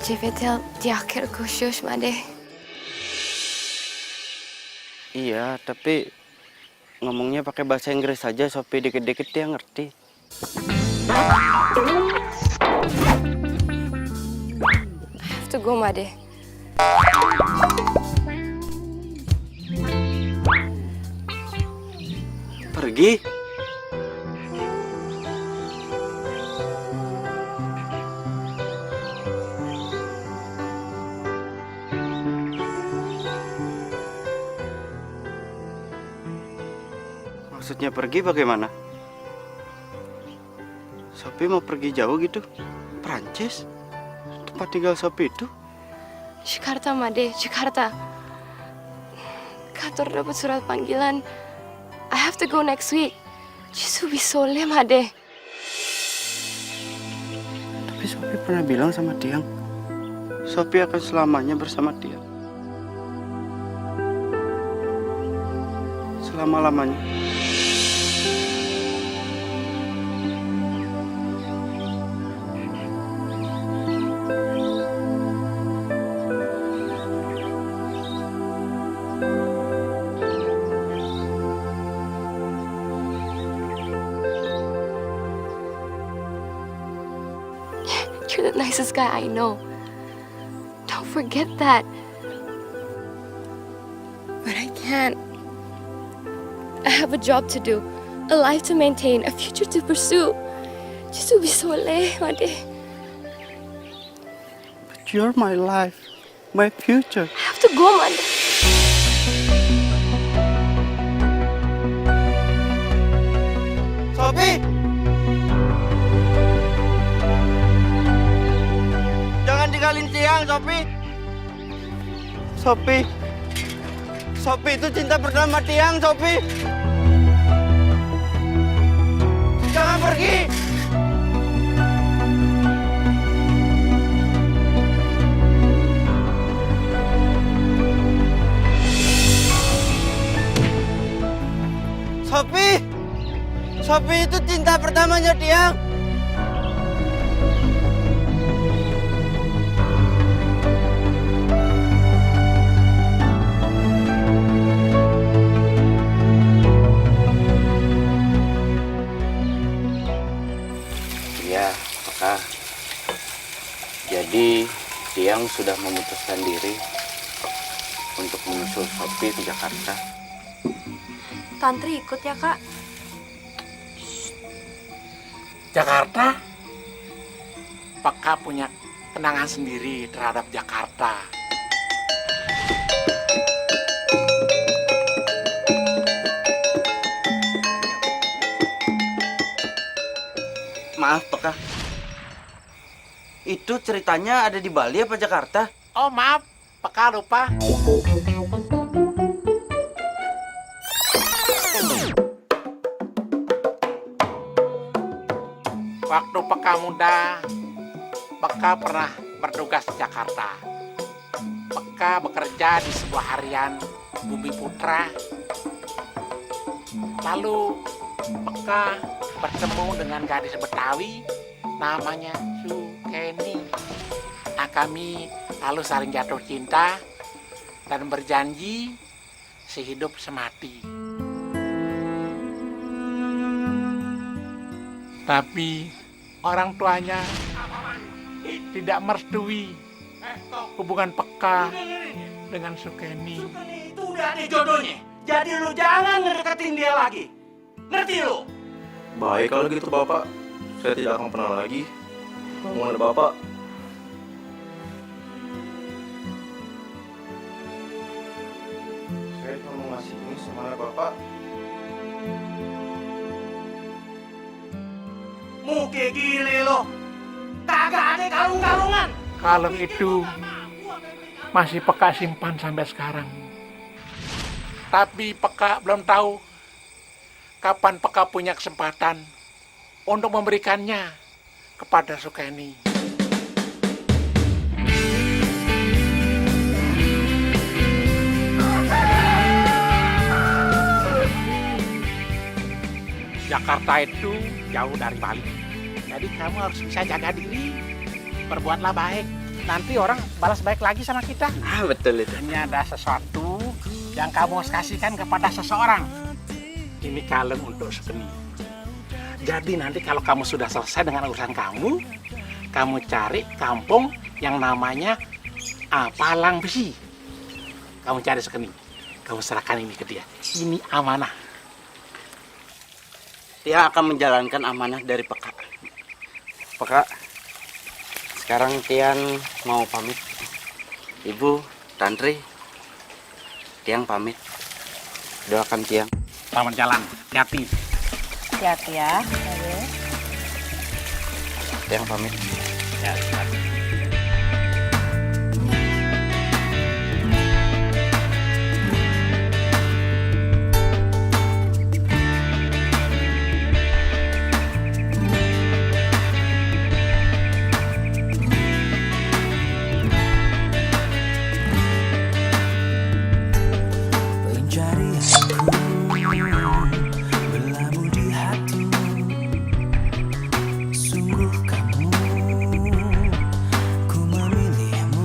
Civetel di akhir khusus, Made. Iya, tapi ngomongnya pakai bahasa Inggris saja, Sophie dikit-dikit dia ngerti. I have to go, Made. Pergi? Maksudnya pergi bagaimana? Sophie mau pergi jauh gitu? Prancis? Tempat tinggal Sophie itu? Jakarta, Made. Jakarta. Kantor dapat surat panggilan. I have to go next week. Jisu bisole, Made. Tapi Sophie pernah bilang sama Tiang, Sophie akan selamanya bersama Tiang. Selama-lamanya. You're the nicest guy I know. Don't forget that. But I can't. I have a job to do, a life to maintain, a future to pursue. Jisu bisole, Made. But you're my life, my future. I have to go, Made. Sophie! Jangan tinggalin Tiang, Sophie! Sophie! Sophie itu cinta pertama Tiang, Sophie! Jangan pergi! Sophie! Sophie itu cinta pertamanya Tiang! Iya, Kak. Jadi Tiang sudah memutuskan diri untuk menyusul Sophie ke Jakarta. Tantri ikut ya, Kak? Jakarta? Peka punya kenangan sendiri terhadap Jakarta. Maaf, Peka. Itu ceritanya ada di Bali apa Jakarta? Oh maaf, Peka lupa. Waktu Peka muda, Peka pernah bertugas di Jakarta. Peka bekerja di sebuah harian Bumi Putra. Lalu Peka bertemu dengan gadis Betawi namanya Sukeni. Nah, kami lalu saling jatuh cinta dan berjanji sehidup semati. Tapi orang tuanya tidak merestui hubungan Peka dengan Sukeni. Itu udah ada jodohnya. Jadi lu jangan ngedeketin dia lagi. Ngerti lu? Baik kalau gitu Bapak. Saya tidak akan pernah lagi mengenal Bapak. Saya cuma mau ngasih ini sama Bapak. Muke gile lo. Kagak ada kalung-kalungan. Kalung itu masih Peka simpan sampai sekarang. Tapi Peka belum tahu kapan Peka punya kesempatan untuk memberikannya kepada Sukeni. Jakarta itu jauh dari Bali. Jadi kamu harus bisa jaga diri. Berbuatlah baik. nanti orang balas baik lagi sama kita. Ah, betul itu. Ini ada sesuatu yang kamu harus kasihkan kepada seseorang. Ini kalung untuk Sukeni. Jadi nanti kalau kamu sudah selesai dengan urusan kamu cari kampung yang namanya Palang Besi. Kamu cari Sukeni. Kamu serahkan ini ke dia. Ini amanah. Dia akan menjalankan amanah dari Peka. Peka, sekarang Tiang mau pamit. Ibu, Tantri, Tiang pamit. Doakan Tiang. Selamat jalan. Hati. Hati-hati ya. Tiang pamit. Ya, berlabuh di hatimu, sungguh kamu, ku memilihmu,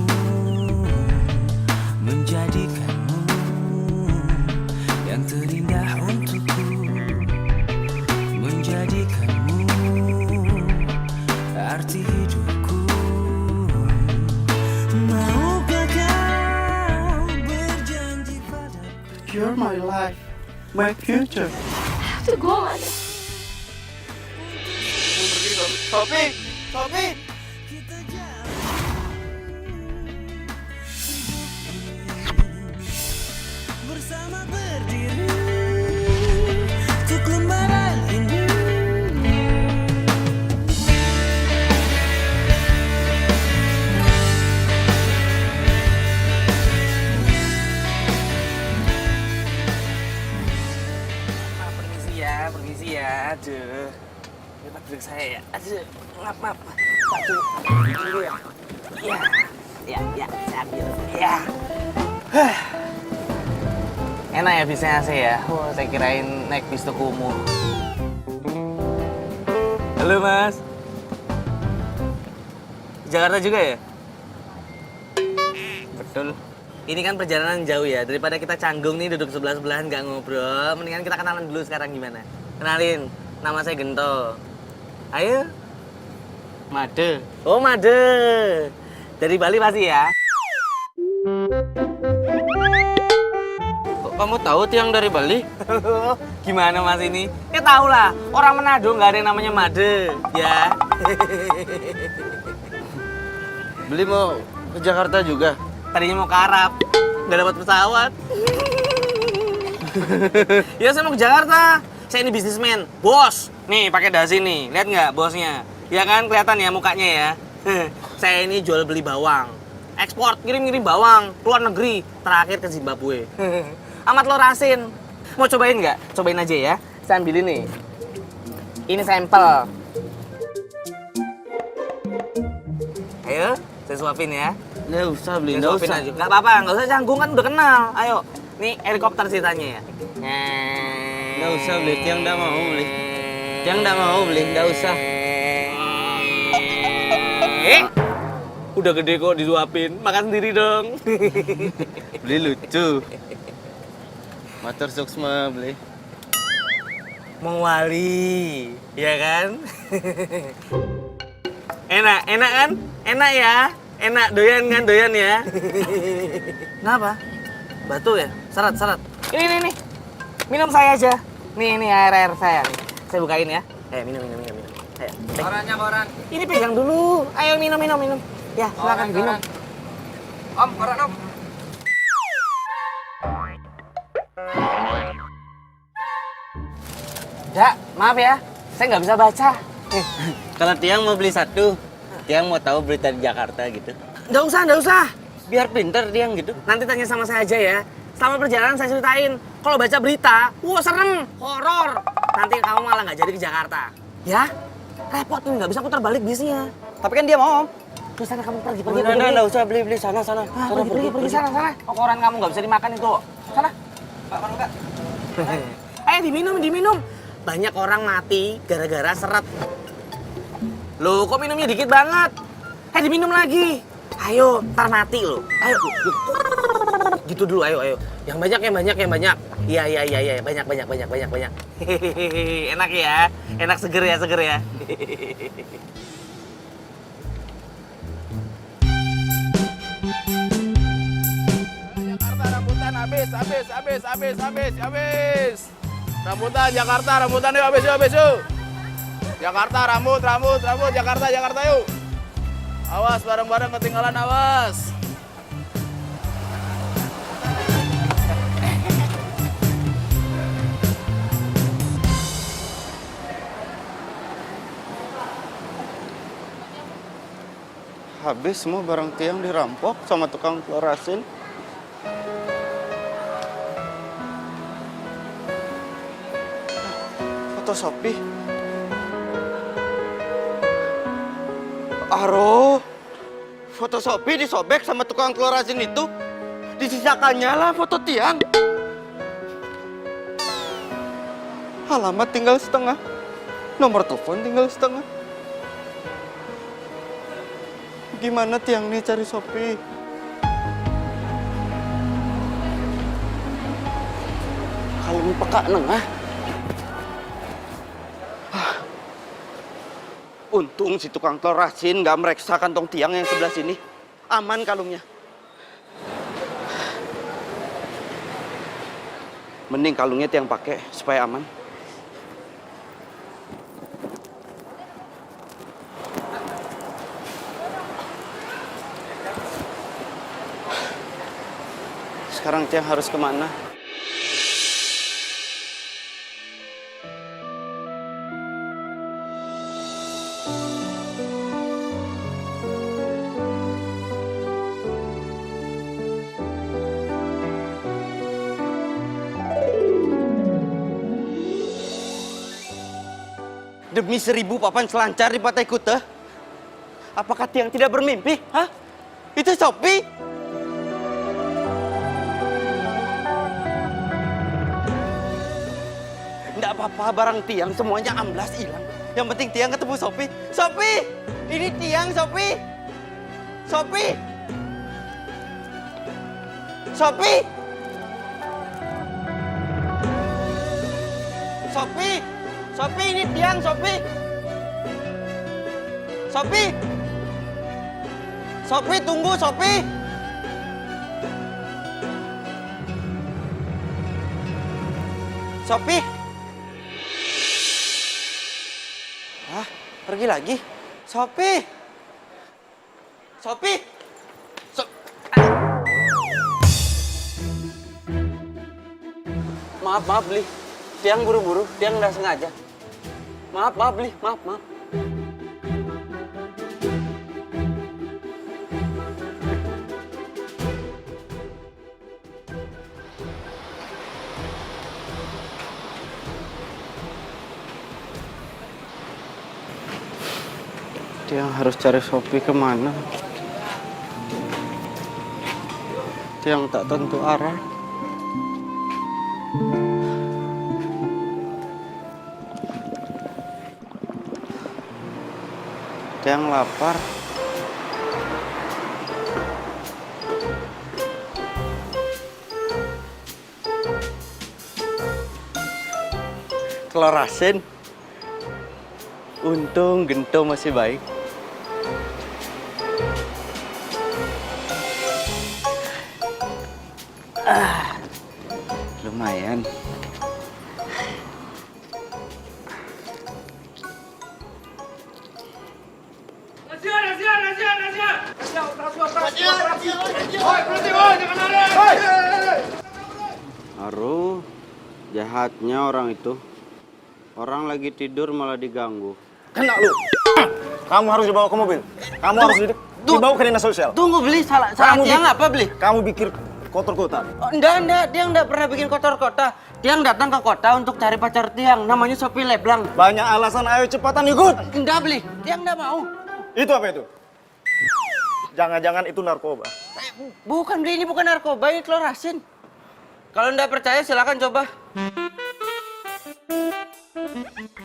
menjadikanmu yang terindah untukku, menjadikanmu arti hidupku. Maukah kau berjanji padaku? You're my life, my future. I have to go, man. Sopi, Sopi. Bersama berdiri untuk lembaran ini. Permisi ya, aduh. Ini tempat duduk saya ya, aduh. Maaf. Aduh, dulu ya. Ya, saya ambil. Ya. Enak ya bisnya AC ya? Saya kirain naik bis Tukumu. Halo Mas. Jakarta juga ya? Betul. Ini kan perjalanan jauh ya, daripada kita canggung nih duduk sebelah-sebelahan nggak ngobrol, mendingan kita kenalan dulu sekarang gimana? Kenalin, nama saya Gento. Ayo. Made. Oh, Made. Dari Bali pasti ya? Kok kamu tahu Tiang dari Bali? Gimana Mas ini? Ya tau lah, orang Manado nggak ada yang namanya Made, ya. Beli mau ke Jakarta juga? Tadinya mau ke Arab, nggak dapat pesawat. Ya saya mau ke Jakarta. Saya ini bisnismen, bos. Nih pakai dasi nih, lihat nggak bosnya? Ya kan kelihatan ya mukanya ya. Saya ini jual beli bawang, ekspor kirim-kirim bawang keluar negeri, terakhir ke Zimbabwe. Amat lo rasin. Mau cobain nggak? Cobain aja ya. Saya ambil ini. Ini sampel. Ayo, saya suapin ya. Nggak usah beli, Nggak nggak suapin usah. aja. Nggak apa-apa, nggak usah canggung kan udah kenal. Ayo, nih helikopter ceritanya ya. Nggak usah beli, Tiang nggak mau beli. Tiang nggak mau beli, nggak usah. Udah gede kok disuapin, makan sendiri dong. Beli lucu. Motor suksma beli. Mau wali, ya kan? Enak kan? Enak ya? Enak, doyan kan, doyan ya? Kenapa? Batu ya? Syarat. Ini. Minum saya aja. Nih, air saya nih. Saya bukain ya. Minum. Ayo. Koran. Ini pegang dulu. Ayo minum. Ya, silakan minum. Om, koran om. Dak, maaf ya. Saya nggak bisa baca. Kalau Tiang mau beli satu, Tiang mau tahu berita di Jakarta gitu. Nggak usah. Biar pinter Tiang gitu. Nanti tanya sama saya aja ya. Selama perjalanan saya ceritain. Kalau baca berita, wah serem, horor. Nanti kamu malah nggak jadi ke Jakarta. Ya? Repot nih, nggak bisa putar balik bisnya. Tapi kan dia mau. Terus sana kamu pergi. Nggak usah beli sana. Pergi sana. Koran kamu nggak bisa dimakan itu. Sana. Pak Mangga. Ayo diminum. Banyak orang mati gara-gara seret. Loh, kok minumnya dikit banget? Diminum lagi. Ayo, ntar mati lo. Ayo. Gitu dulu, ayo. Yang banyak. Iya. Banyak. Hehehe, enak ya. Enak seger ya. Jakarta rambutan habis. Rambutan yuk habis yuk. Jakarta rambut, Jakarta yuk. Awas bareng-bareng ketinggalan, awas. Habis semua barang tiang dirampok sama tukang telur asin. Foto Shopee. Aro, foto Shopee disobek sama tukang telur asin itu. Disisakannya lah foto tiang. Alamat tinggal setengah. Nomor telepon tinggal setengah. Gimana tiang nih cari Shopee? Kalau peka nengah. Untung si tukang telur asin nggak mereksa kantong tiang yang sebelah sini. Aman kalungnya. Mending kalungnya tiang pakai supaya aman. Sekarang tiang harus kemana? Demi 1000 papan selancar di Pantai Kuta. Apakah tiang tidak bermimpi? Hah? Itu Shopee? Nggak apa-apa, barang tiang semuanya amblas hilang. Yang penting tiang ketemu Shopee. Shopee! Ini tiang, Shopee! Shopee! Shopee! Shopee! Shopee, ini tiang, Shopee! Shopee! Shopee, tunggu, Shopee! Shopee! Ah, pergi lagi. Shopee! Shopee! Maaf, Bli. Tiang buru-buru, tiang nggak sengaja. Maaf, Bli. Maaf. Tiang harus cari Shopee kemana? Tiang tak tentu arah. Tiang lapar. Telur asin. Untung Gento masih baik. Lumayan. Aduh, jahatnya orang itu. Orang lagi tidur malah diganggu. Kena lu. Kamu harus dibawa ke mobil. Kamu harus dibawa ke dinas sosial. Tunggu, Beli, salah tiang apa, Beli? Kamu bikin kotor kota. Oh, enggak, dia enggak pernah bikin kotor kota. Tiang datang ke kota untuk cari pacar Tiang, namanya Shopee Leblang. Banyak alasan, ayo cepatan ikut. Enggak, Beli, Tiang enggak mau. Itu apa itu? Jangan-jangan itu narkoba. Bukan, Beli, ini bukan narkoba, ini telur asin. Kalau enggak percaya silakan coba.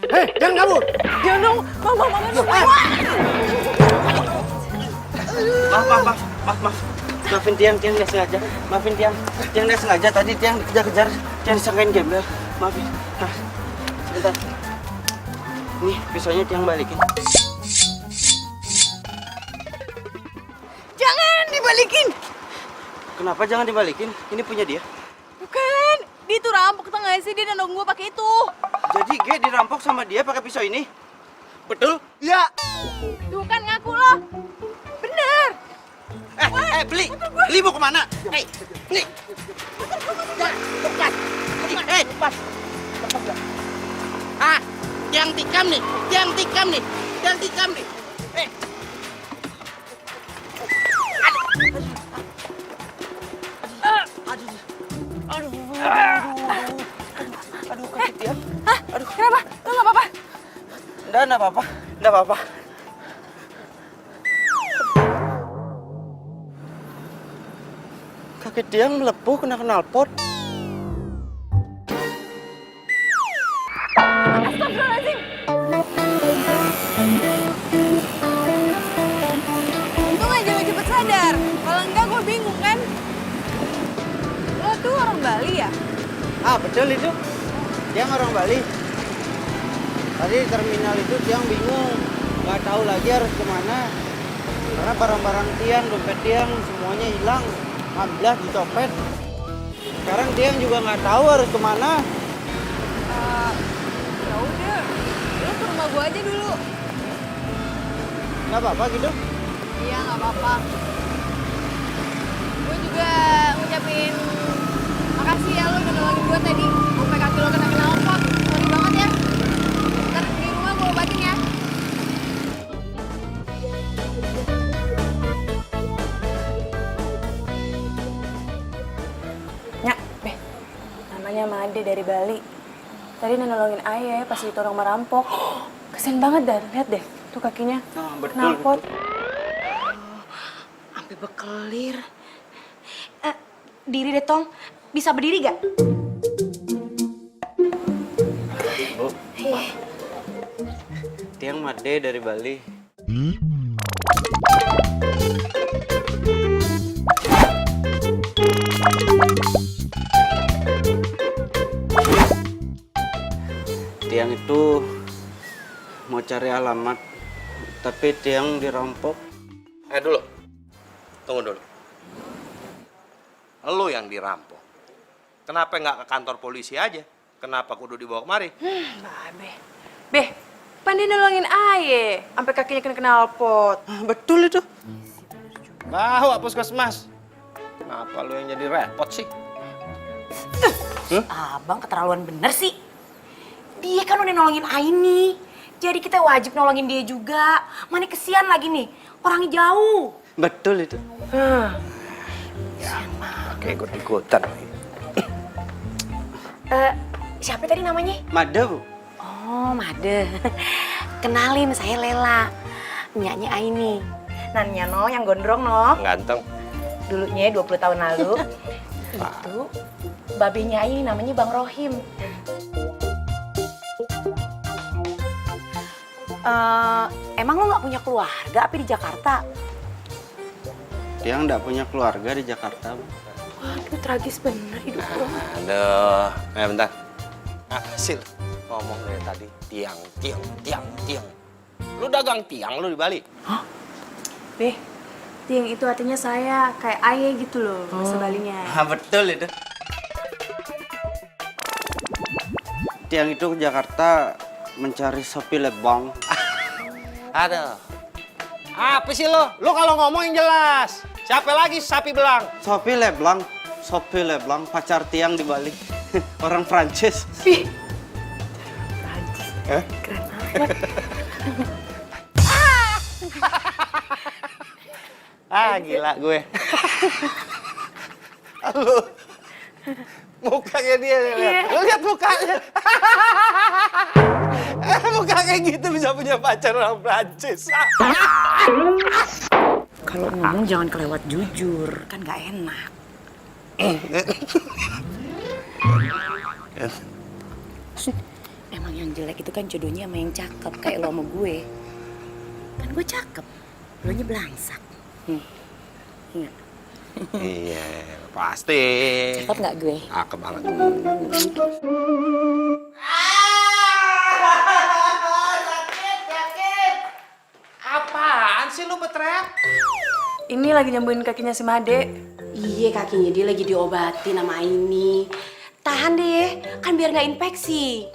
Hei, jangan kabur. Jangan dong, mama. Maaf. Maafin Tiang nggak sengaja. Maafin Tiang nggak sengaja. Tadi Tiang dikejar-kejar, Tiang disangkain gembel. Maafin. Nah, sebentar. Nih, pisaunya Tiang balikin. Jangan dibalikin. Kenapa jangan dibalikin? Ini punya dia. Bukan, dia tuh rampok tau gak sih? Dia nendong gua pakai itu. Jadi Ge dirampok sama dia pakai pisau ini? Betul? Iya. Tuh kan ngaku lo. Bener. Beli mau kemana? Nih. Lepas. Tiang tikam nih. Aduh, kaki Tiang. Aduh, kenapa? Lo gak apa-apa? Nggak apa-apa. Kaki Tiang melepuh kena knalpot. Astagfirullahaladzim. Untung aja lo cepet sadar. Kalau enggak gue bingung kan. Lo tuh orang Bali ya? Betul itu. Tiang orang Bali. Tadi di terminal itu Tiang bingung. Nggak tahu lagi harus kemana. Karena barang-barang Tiang, dompet Tiang semuanya hilang. Amblas dicopet. Sekarang Tiang juga nggak tahu harus kemana. Ya udah, lo ke rumah gue aja dulu. Nggak apa-apa gitu? Iya nggak apa-apa. Gue juga ngucapin makasih ya lo udah nolongin gue tadi. Sampai kaki lo kena knalpot. Sorry banget ya. Ntar di rumah gue obatin ya. Nyak, namanya Made dari Bali. Tadi nolongin ayah pas itu orang merampok. Kesian banget dah, lihat deh tuh kakinya. Betul. Knalpot. Sampai bekelir. Diri deh, Tong. Bisa berdiri gak? Bu. Tiang Made dari Bali. Tiang itu mau cari alamat, tapi Tiang dirampok. Dulu. Tunggu dulu. Lu yang dirampok. Kenapa nggak ke kantor polisi aja? Kenapa kudu dibawa kemari? Beh, pan dia nolongin ayah. Sampai kakinya kena knalpot. Betul itu. Tahu puskesmas. Kenapa lu yang jadi repot sih? Abang keterlaluan bener sih. Dia kan udah nolongin Aini. Jadi kita wajib nolongin dia juga. Mana kesian lagi nih. Orangnya jauh. Betul itu. Pakai ikut-ikutan. Siapa tadi namanya? Made, Bu. Oh, Made. Kenalin, saya Lela. Nyaknya Aini. Nanya no, yang gondrong no. Ganteng. Dulunya 20 tahun lalu. Itu babenya Aini namanya Bang Rohim. Emang lo nggak punya keluarga apa di Jakarta? Tiang nggak punya keluarga di Jakarta, Bu. Waduh, tragis bener hidup lo. Aduh, bentar. Hasil ngomong dari tadi tiang. Lu dagang tiang lu di Bali? Hah? Beh, tiang itu artinya saya, kayak ayah gitu loh, bahasa Balinya. Betul itu. Tiang itu ke Jakarta mencari Sophie Leblanc. Aduh. Apa sih lo? Lo kalau ngomong yang jelas. Siapa lagi sapi belang? Sophie Leblanc, pacar Tiang di Bali. Orang Prancis. Prancis. Eh? Keren banget. Gila gue. Lu mukanya dia lihat. Lu lihat mukanya. Muka kayak gitu bisa punya pacar orang Prancis. Kalau ngomong jangan kelewat jujur, kan gak enak. Emang yang jelek itu kan jodohnya sama yang cakep, kayak lo sama gue. Kan gue cakep, lo nya belangsak. Iya, pasti. Cakep nggak gue? Cakep banget. Apaan sih lu berteriak? Ini lagi nyembuhin kakinya si Made. Iya, kakinya dia lagi diobatin sama ini. Tahan deh, kan biar nggak infeksi.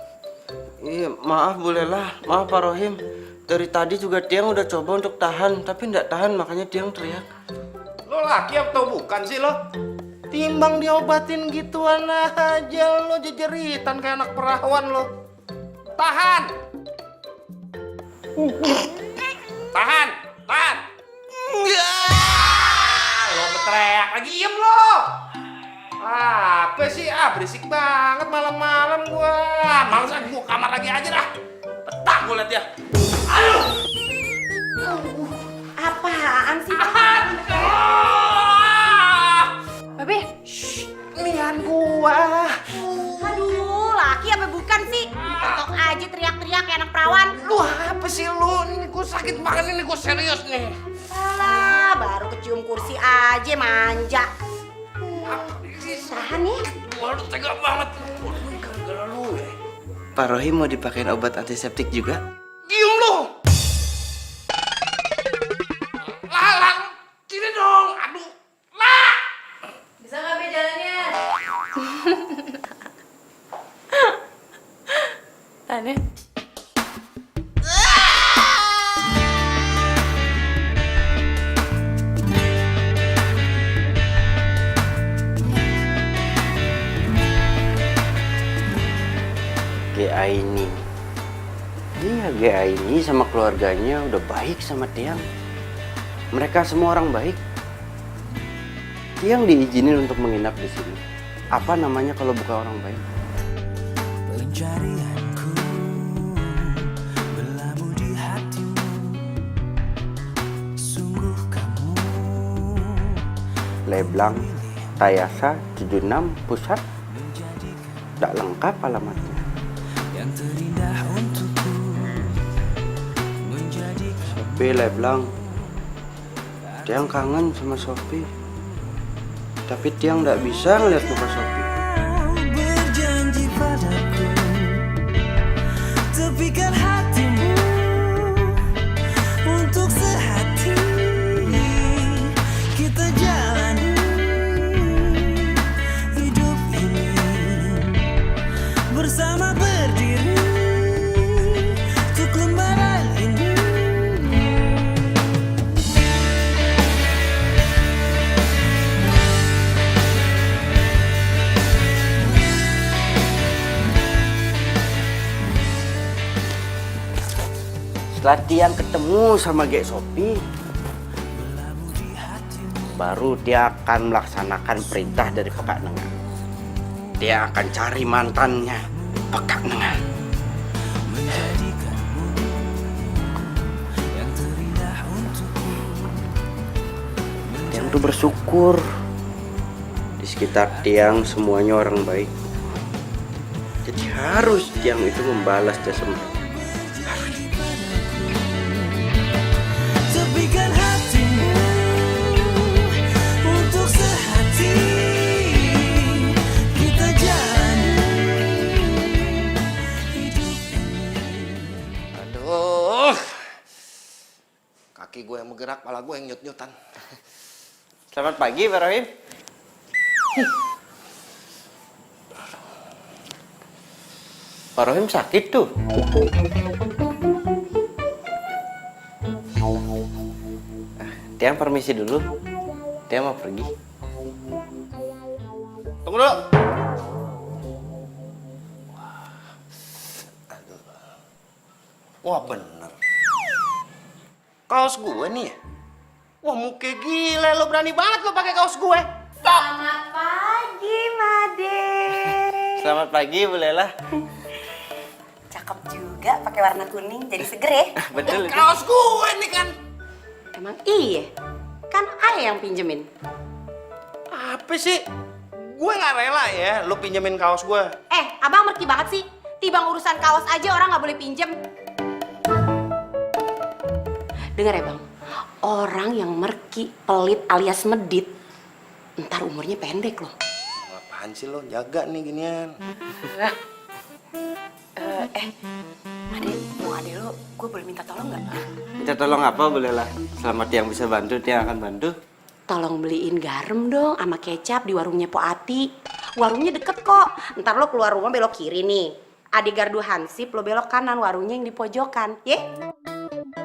Iya, maaf Bu Lela, maaf Pak Rohim. Dari tadi juga Tiang udah coba untuk tahan, tapi nggak tahan makanya Tiang teriak. Lo laki atau bukan sih lo? Timbang diobatin gituan aja lo jejeritan kayak anak perawan lo. Tahan! Tahan! Tahan! Lo berteriak lagi, diem lo! Apa sih? Berisik banget malam-malam gua. Males gua kamar lagi aja dah. Petak gua liat dia. Ayo! Apaan sih? Babe, Nian gua. Aduh, laki apa bukan sih? Tok aja teriak-teriak kayak anak perawan. Lu apa sih lu? Ini gua sakit banget, ini gua serius nih. Alah, baru kecium kursi aja manja. Tahan ya. Waduh, tega banget. Waduh, gara-gara lu ya. Pak Rohim mau dipakein obat antiseptik juga? Diem lu! Lah, sini dong. Aduh, lah! bisa nggak Be jalannya? Aneh. Aini. Iya, Aini sama keluarganya udah baik sama Tiang. Mereka semua orang baik. Tiang diizinin untuk menginap di sini. Apa namanya kalau bukan orang baik? Pencarianku berlabuh di hatimu. Sungguh kamu Leblang, Tayasa, 76, Pusat. Tak lengkap alamatnya. yang terindah untukku menjadikan Sophie Leblang. Tiang kangen sama Sophie. Tapi Tiang nggak bisa ngeliat muka Sophie. berjanji padaku, tepikan hatimu untuk sehati kita jalani hidup ini bersama berdiri untuk lembaran ini. Setelah Tiang ketemu sama Gek Sophie, baru dia akan melaksanakan perintah dari Pekak Nengah. Dia akan cari mantannya, Pekak Nengah. Tiang tuh bersyukur di sekitar Tiang semuanya orang baik. Jadi harus Tiang itu membalas jasa mereka. Tepikan hatimu untuk sehati kita jalani hidup ini. Aduh. Kaki gue yang bergerak, kepala gue yang nyut-nyutan. Selamat pagi, Pak Rohim. Pak Rohim sakit tuh. Tiang permisi dulu. Tiang mau pergi. Tunggu dulu. Wah, bener. Kaos gue nih ya? Wah, muka gila. Lo berani banget lo pakai kaos gue. Stop. Selamat pagi, Made. Selamat pagi, Bu Lela. Cakep juga pakai warna kuning, jadi seger ya. Betul itu. Kaos gue nih kan. Emang iya? Kan ayah yang pinjemin. Apa sih? Gue nggak rela ya lo pinjemin kaos gue. Abang merki banget sih. Tibang urusan kaos aja orang nggak boleh pinjem. Dengar ya bang, Orang yang merki, pelit alias medit, ntar umurnya pendek loh. Apaan sih lo? Jaga nih ginian. Ade, mau ade lo, gue boleh minta tolong nggak? Minta tolong apa boleh lah. Selama Tiang bisa bantu, Tiang akan bantu. Tolong beliin garam dong sama kecap di warungnya Po Ati. Warungnya deket kok. Ntar lo keluar rumah belok kiri nih. Ade gardu hansip, lo belok kanan, warungnya yang di pojokan, ye?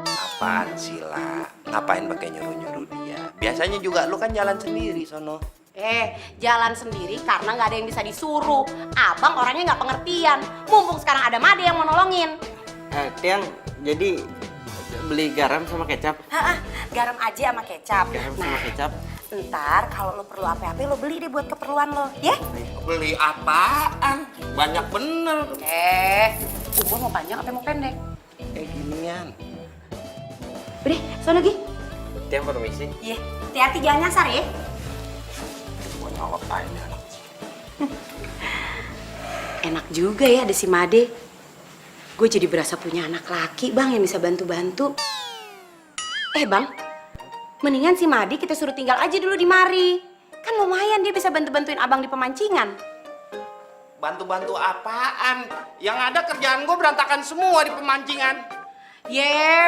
Apaan sih lah? Ngapain pakai nyuruh-nyuruh dia? Biasanya juga lo kan jalan sendiri sono. Jalan sendiri karena nggak ada yang bisa disuruh. Abang orangnya nggak pengertian. Mumpung sekarang ada Made yang mau nolongin. Tiang, jadi beli garam sama kecap. Garam aja sama kecap. Garam sama kecap. Ntar kalau lo perlu apa-apa lo beli deh buat keperluan lo, ya? Beli apaan? Banyak bener. Umur mau panjang apa mau pendek? Ginian. Udah, sono lagi. Tiang permisi. Iya, hati-hati jangan nyasar ya. Gua ngapain ya anak? Enak juga ya ada si Made. Gue jadi berasa punya anak laki bang yang bisa bantu-bantu. Bang, mendingan si Made kita suruh tinggal aja dulu di mari. Kan lumayan dia bisa bantu-bantuin abang di pemancingan. Bantu-bantu apaan? Yang ada kerjaan gue berantakan semua di pemancingan.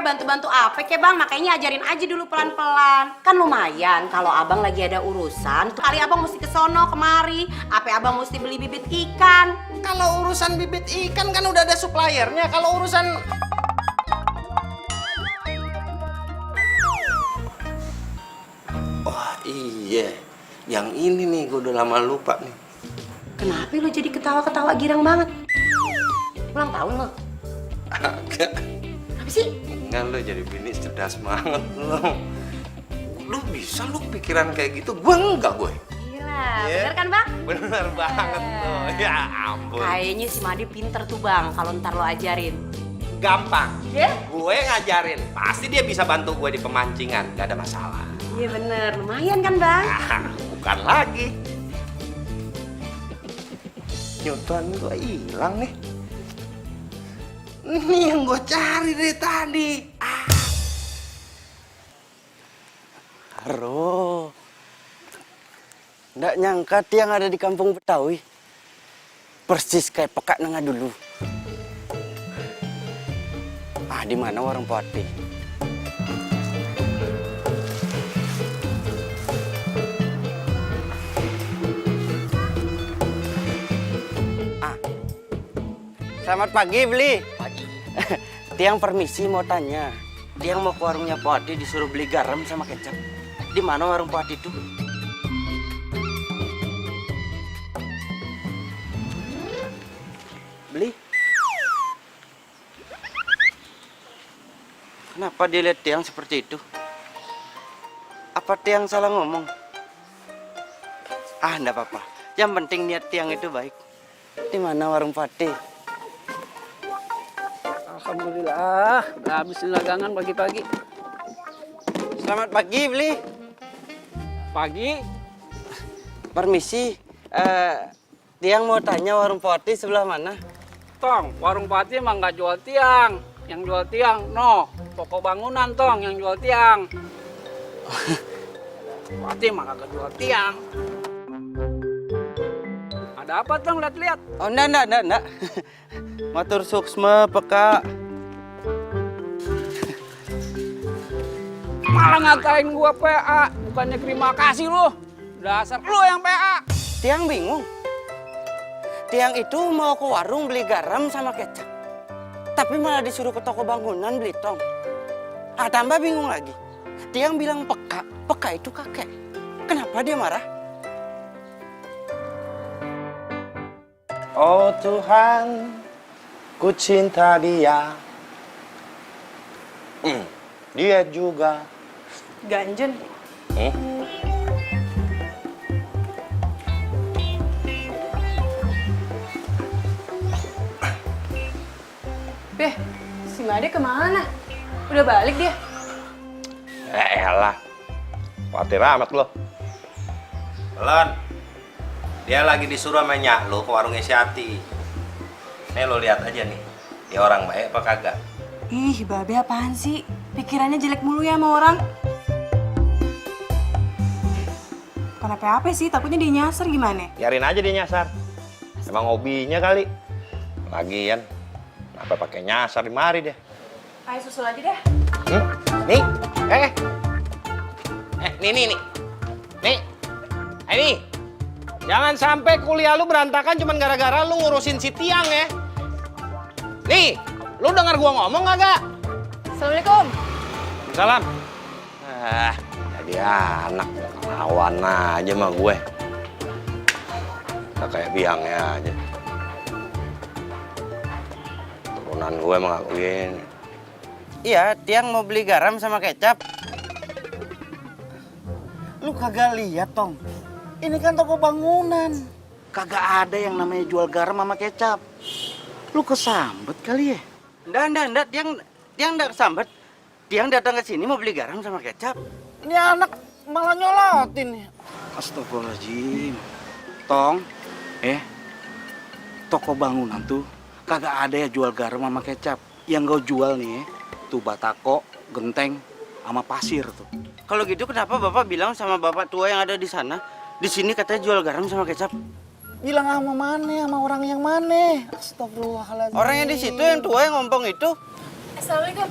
Bantu-bantu apa kek bang? Makanya ajarin aja dulu pelan-pelan. Kan lumayan kalau abang lagi ada urusan. Kali abang mesti kesono kemari. Apa abang mesti beli bibit ikan? Kalau urusan bibit ikan kan udah ada suppliernya. Kalau urusan... Wah iya, yang ini nih gue udah lama lupa nih. Kenapa lo jadi ketawa-ketawa girang banget? Ulang tahun lo? Agak. Apa sih? Enggak, lo jadi bini cerdas banget lo. Lo bisa lo pikiran kayak gitu, gue enggak gue. Gila, bener kan bang? Bener banget lo, ya ampun. Kayaknya si Made pinter tuh bang kalau ntar lo ajarin. Gampang, gue ngajarin. Pasti dia bisa bantu gue di pemancingan, gak ada masalah. Iya bener, lumayan kan bang? Bukan lagi. Nyutan gue hilang nih. Ini yang gue cari dari tadi. Haro. Nggak nyangka Tiang ada di kampung Betawi. Persis kayak pekak nengah dulu. Di mana warung Pati? Selamat pagi, Beli. Pagi. Tiang permisi mau tanya. Tiang mau ke warungnya Pati disuruh beli garam sama kecap. Di mana warung Pati itu? Beli. Kenapa dia lihat Tiang seperti itu? Apa Tiang salah ngomong? Enggak apa-apa. Yang penting niat Tiang itu baik. Di mana warung Pati? Alhamdulillah, udah habis dagangan pagi-pagi. Selamat pagi, Beli. Pagi? Permisi, Tiang mau tanya warung Pati sebelah mana? Tong, warung Pati emang nggak jual tiang. Yang jual tiang, toko bangunan Tong yang jual tiang. Pati emang nggak jual tiang. Ada apa Tong, lihat-lihat? Oh, enggak. Matur suksma peka. Malah ngatain gua PA, bukannya terima kasih lu. Dasar lu yang PA. Tiang bingung. Tiang itu mau ke warung beli garam sama kecap. Tapi malah disuruh ke toko bangunan beli tong. Tambah bingung lagi. Tiang bilang peka, peka itu kakek. Kenapa dia marah? Oh Tuhan, ku cinta dia. Dia juga. Ganjen. Beh, si Made kemana? Udah balik dia? Elah, khawatir amat lo. Lon, dia lagi disuruh sama nyak lo ke warungnya si Ati. Nih lo lihat aja nih, dia orang baik apa kagak? Ih, Babe apaan sih? Pikirannya jelek mulu ya sama orang. Bukan apa-apa sih, takutnya dia nyasar gimana? Biarin aja dia nyasar. Emang hobinya kali. Lagian, kenapa pakai nyasar di mari dia? Ayo susul aja deh. Nih, nih. Nih, ini. Jangan sampai kuliah lu berantakan cuman gara-gara lu ngurusin si Tiang ya. Nih, lu dengar gua ngomong kagak? Assalamualaikum. Salam. Jadi anak lawan aja sama gue. Udah kayak biangnya aja. Turunan gue emang ngakuin. Iya, Tiang mau beli garam sama kecap. Lu kagak lihat, Tong? Ini kan toko bangunan. Kagak ada yang namanya jual garam sama kecap. Lu kesambet kali ya? Nggak. Tiang nggak kesambet. Tiang datang ke sini mau beli garam sama kecap. Ini anak malah nyolotin. Astagfirullahaladzim. Tong, toko bangunan tuh kagak ada ya jual garam sama kecap. Yang gue jual nih tuh batako, genteng, sama pasir tuh. Kalau gitu kenapa Bapak bilang sama Bapak tua yang ada di sana, di sini katanya jual garam sama kecap? Bilang sama mana, sama orang yang mana? Astagfirullahaladzim. Orang yang di situ yang tua yang ngomong itu. Assalamualaikum.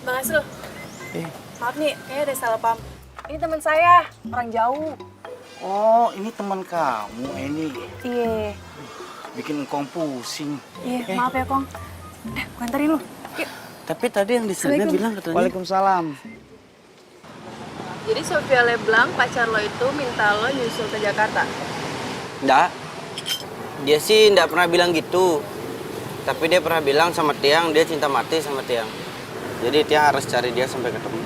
Bang Asrul. Maaf nih, kayaknya ada salah paham. Ini teman saya, orang jauh. Oh, ini teman kamu ini. Iya. Bikin Kong pusing. Iya, maaf ya Kong. Gue anterin lu. Yuk. Tapi tadi yang di sana bilang katanya. Waalaikumsalam. Jadi Sofia Leblanc, pacar lo itu minta lo nyusul ke Jakarta? Nggak. Dia sih nggak pernah bilang gitu. Tapi dia pernah bilang sama Tiang, dia cinta mati sama Tiang. Jadi Tiang harus cari dia sampai ketemu.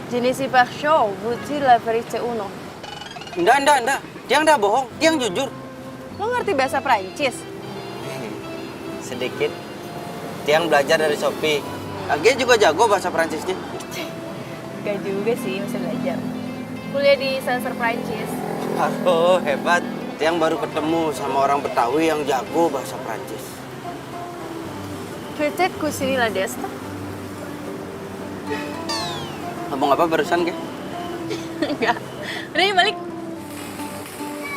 Je ne suis pas chaud, vous-tu la vérité ou non? Nggak. Tiang nggak bohong, Tiang jujur. Lo ngerti bahasa Prancis? Sedikit. Tiang belajar dari Sophie. Dia juga jago bahasa Prancisnya. Gak juga sih, masih belajar. Kuliah di Sastra Prancis. Aduh, hebat. Tiang baru ketemu sama orang Betawi yang jago bahasa Prancis. Peut-être que c'est la destin. Ngomong apa barusan, Ge? Enggak. Udah yuk balik.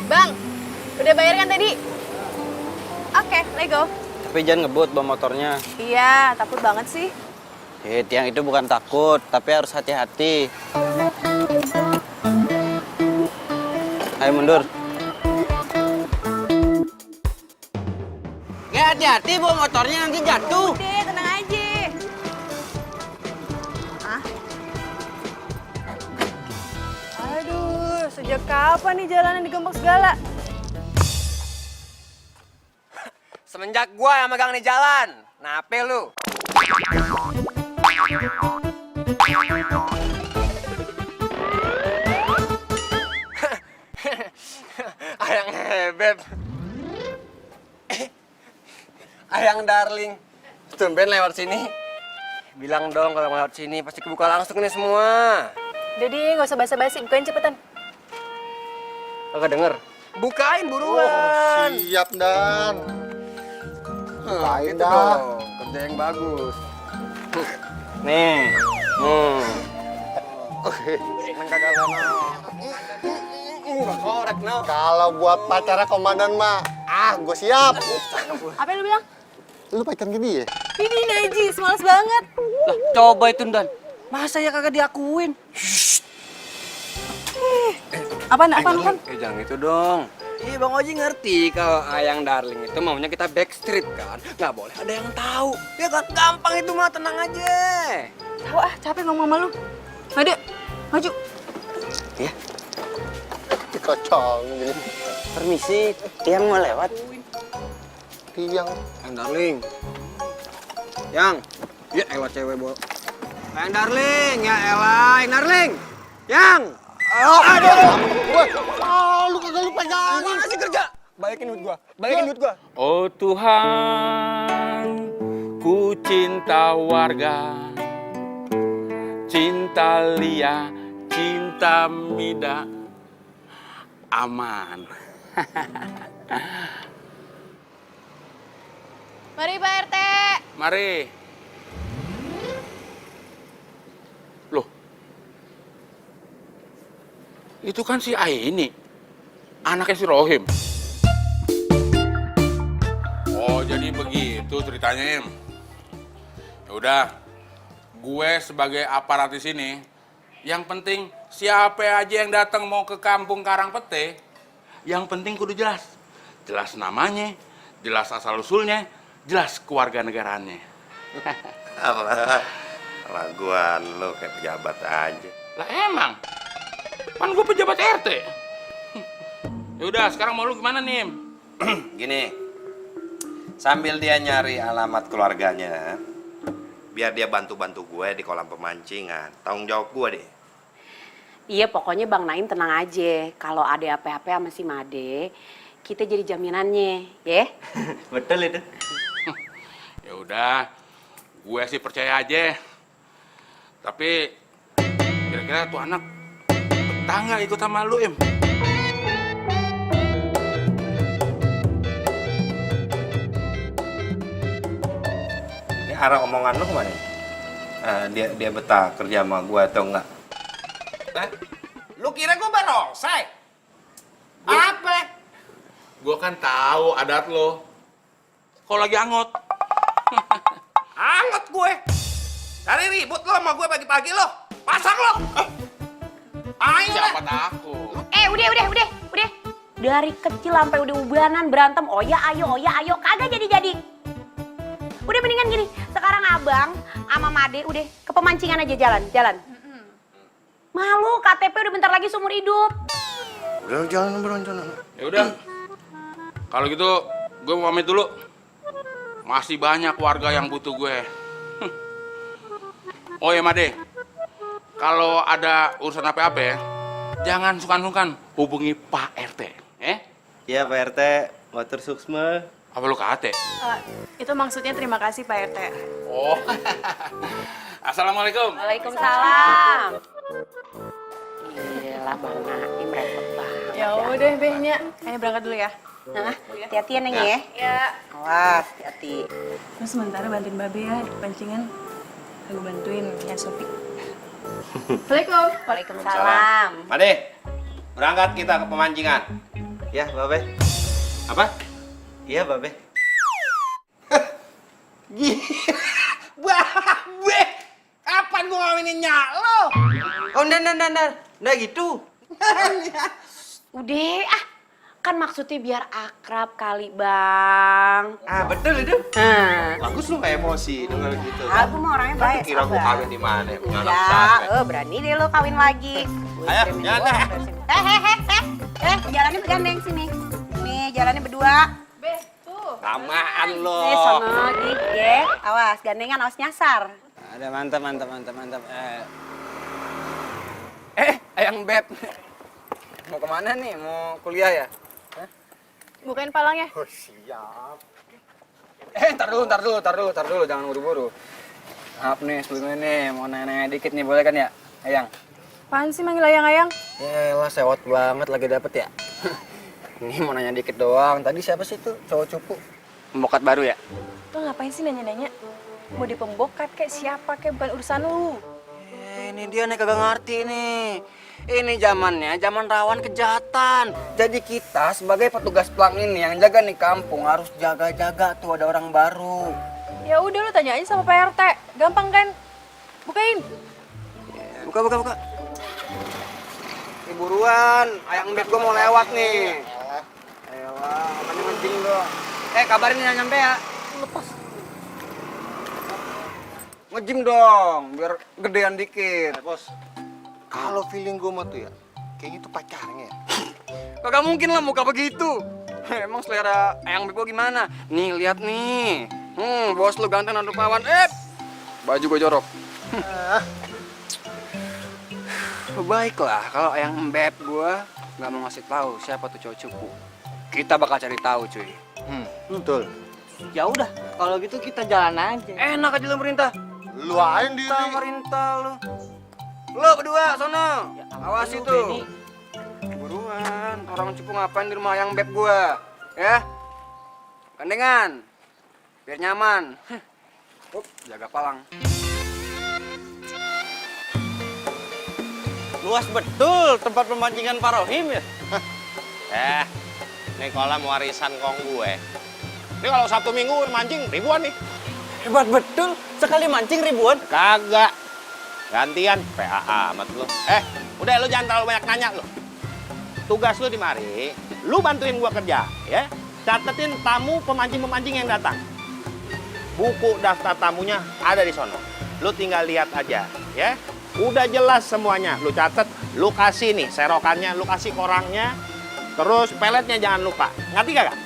Bang, udah bayar kan tadi? Oke, let's go. Tapi jangan ngebut bawa motornya. Iya, takut banget sih. Tiang itu bukan takut, tapi harus hati-hati. Ayo mundur. Hati-hati bawa motornya nanti jatuh. Udah, tenang aja. Aduh, sejak kapan nih jalanan digembok segala? Semenjak gua yang megang nih jalan. Nape lu? Ayang Beb. Ayang darling. Tumben lewat sini. Bilang dong kalau lewat sini pasti kebuka langsung nih semua. Jadi nggak usah basa-basi, bukain cepetan. Kagak denger. Bukain buruan. Siap, Dan. Bukain Gitu dah. dong. Kerja yang bagus. Nih. Neng kagak sana. Enggak korek, no. Kalau buat pacara komandan mah, gue siap. Apa yang lu bilang? Lu pacaran ke dia? Ini Najis, males banget. Lah, coba itu, Dan. Masa ya kagak diakuin? Apaan? Jangan gitu dong. Iya Bang Oji ngerti kalau Ayang Darling itu maunya kita backstreet kan. Nggak boleh ada yang tahu. Ya kan gampang itu mah, tenang aja. Tahu capek ngomong sama lu. Ayo, maju. Ya. Dikocong gini. Permisi, Tiang mau lewat. Tiang. Ayang Darling. Yang. Ya elah cewek bo. Ayang Darling, ya elah Ayang Darling. Yang. Aduh. Lu kagak lupa jangan. Mana sih kerja? Balikin duit gua. Oh Tuhan, ku cinta warga, cinta Lia, cinta Mida, aman. Mari Pak RT. Mari. Itu kan si Aini, anaknya si Rohim. Oh, jadi begitu ceritanya, Im. Ya udah, gue sebagai aparat di sini, yang penting siapa aja yang datang mau ke kampung Karangpete, yang penting kudu jelas. Jelas namanya, jelas asal-usulnya, jelas kewarganegaraannya. Alah, gua lo kayak pejabat aja. Lah emang, kan gue pejabat RT. Ya udah, sekarang mau lu gimana, Nim? Gini, sambil dia nyari alamat keluarganya, biar dia bantu-bantu gue di kolam pemancingan. Tanggung jawab gue deh. Iya, pokoknya Bang Naim tenang aja. Kalau ada apa-apa sama si Made, kita jadi jaminannya, ya? Betul itu. Ya udah, gue sih percaya aja. Tapi kira-kira tuh anak betah nggak ikut sama lu, Im? Ini arah omongan lu kemana? Dia betah kerja sama gue atau enggak? Lu kira gue barongsai? Apa? Gue kan tahu adat lo. Kalau lagi angot. Anget gue. Cari ribut lo sama gue pagi-pagi lo. Pasang lo. Ayo lah. Siapa takut? Udah. Dari kecil sampai udah ubanan berantem, oh ya ayo, kagak jadi. Udah mendingan gini, sekarang abang sama Made udah ke pemancingan aja jalan. Malu, KTP udah bentar lagi seumur hidup. Udah jalan beronconan. Ya udah. Kalau gitu, gue mau pamit dulu. Masih banyak warga yang butuh gue. Oh ya Made, kalau ada urusan apa-apa ya, jangan sungkan-sungkan hubungi Pak RT. Iya Pak RT, motor suksma. Apa lu KT? Itu maksudnya terima kasih Pak RT. Oh. Assalamualaikum. Waalaikumsalam. Gila Bang Naim repot banget. Ya udah Behnya, kayaknya berangkat dulu ya. Nah, hati-hati ya Neng ya. Ya. Awas, hati-hati. Terus sementara bantuin Babe ya di pancingan. Aku bantuin ya Sofi. Assalamualaikum. Waalaikumsalam. Made, berangkat kita ke pemancingan. Ya, Babe. Apa? Iya, Babe. Babe, kapan gua ngawinin nyak lo? Oh, nggak gitu. Udah, kan maksudnya biar akrab kali Bang. Betul itu. Nah, Bagus lu nggak emosi denger gitu. aku mah orangnya Kan baik. kira gua sabar. kawin di mana? Punya anak Ya, siapa? berani deh lo kawin lagi. Ayo, jalan dah. Jalannya bergandeng sini. Nih, jalannya berdua. Be, tuh. Lamaan lo. Sono, ya. Awas, gandengan, awas nyasar. Ada mantap. Ayang Beb. Mau kemana nih? Mau kuliah ya? Bukain palangnya. Oh, siap. Ntar dulu, jangan buru-buru. Maaf nih, sebelumnya nih, mau nanya-nanya dikit nih, boleh kan ya? Ayang. Apaan sih manggil ayang-ayang? Yaelah, sewot banget lagi dapet ya. Ini mau nanya dikit doang. Tadi siapa sih tuh cowok cupu? Pembokat baru ya? Lo ngapain sih nanya-nanya? Mau di pembokat kayak siapa kayak bukan urusan lu. Ini dia nih kagak ngerti nih. Ini zamannya zaman rawan kejahatan. Jadi kita sebagai petugas pelang ini yang jaga nih kampung harus jaga-jaga tuh ada orang baru. Ya udah lu tanya aja sama Pak RT. Gampang kan? Bukain. Buka. Buruan, ayang Beb gua mau lewat nih. Ayolah, mancing gua. Kabarin yang nyampe ya. Lepas. Ngejim dong, biar gedean dikit. Bos, kalau feeling gue mah tuh ya, kayaknya tuh pacarnya. Kagak mungkin lah muka begitu. Emang selera ayang Beb gua gimana? Nih, lihat nih. Bos lu ganteng dan rupawan. Baju gua jorok. Baiklah, kalau ayang Beb gua nggak mau ngasih tahu siapa tuh cowok cupu. Kita bakal cari tahu, cuy. Betul. Ya udah, kalau gitu kita jalan aja. Enak aja lu merintah. Lu aja diri. Merintah lu. Lu berdua sono. Awas itu. Buruan, orang cupu ngapain di rumah ayang Beb gua? Ya. Gandengan. Biar nyaman. Jaga palang. Lu Luas betul tempat pemancingan Pak Rohim ya. Ini kolam warisan kong gue. Ini kalau Sabtu Minggu mancing ribuan nih. Hebat betul, sekali mancing ribuan. Kagak. Gantian, PAA amat lu. Udah lu jangan terlalu banyak nanya lu. Tugas lu di mari, lu bantuin gua kerja, ya. Catetin tamu pemancing-pemancing yang datang. Buku daftar tamunya ada di sono. Lu tinggal lihat aja, ya. Udah jelas semuanya. Lu catet, lu kasih nih serokannya, lu kasih korangnya. Terus peletnya jangan lupa. Ngerti kagak?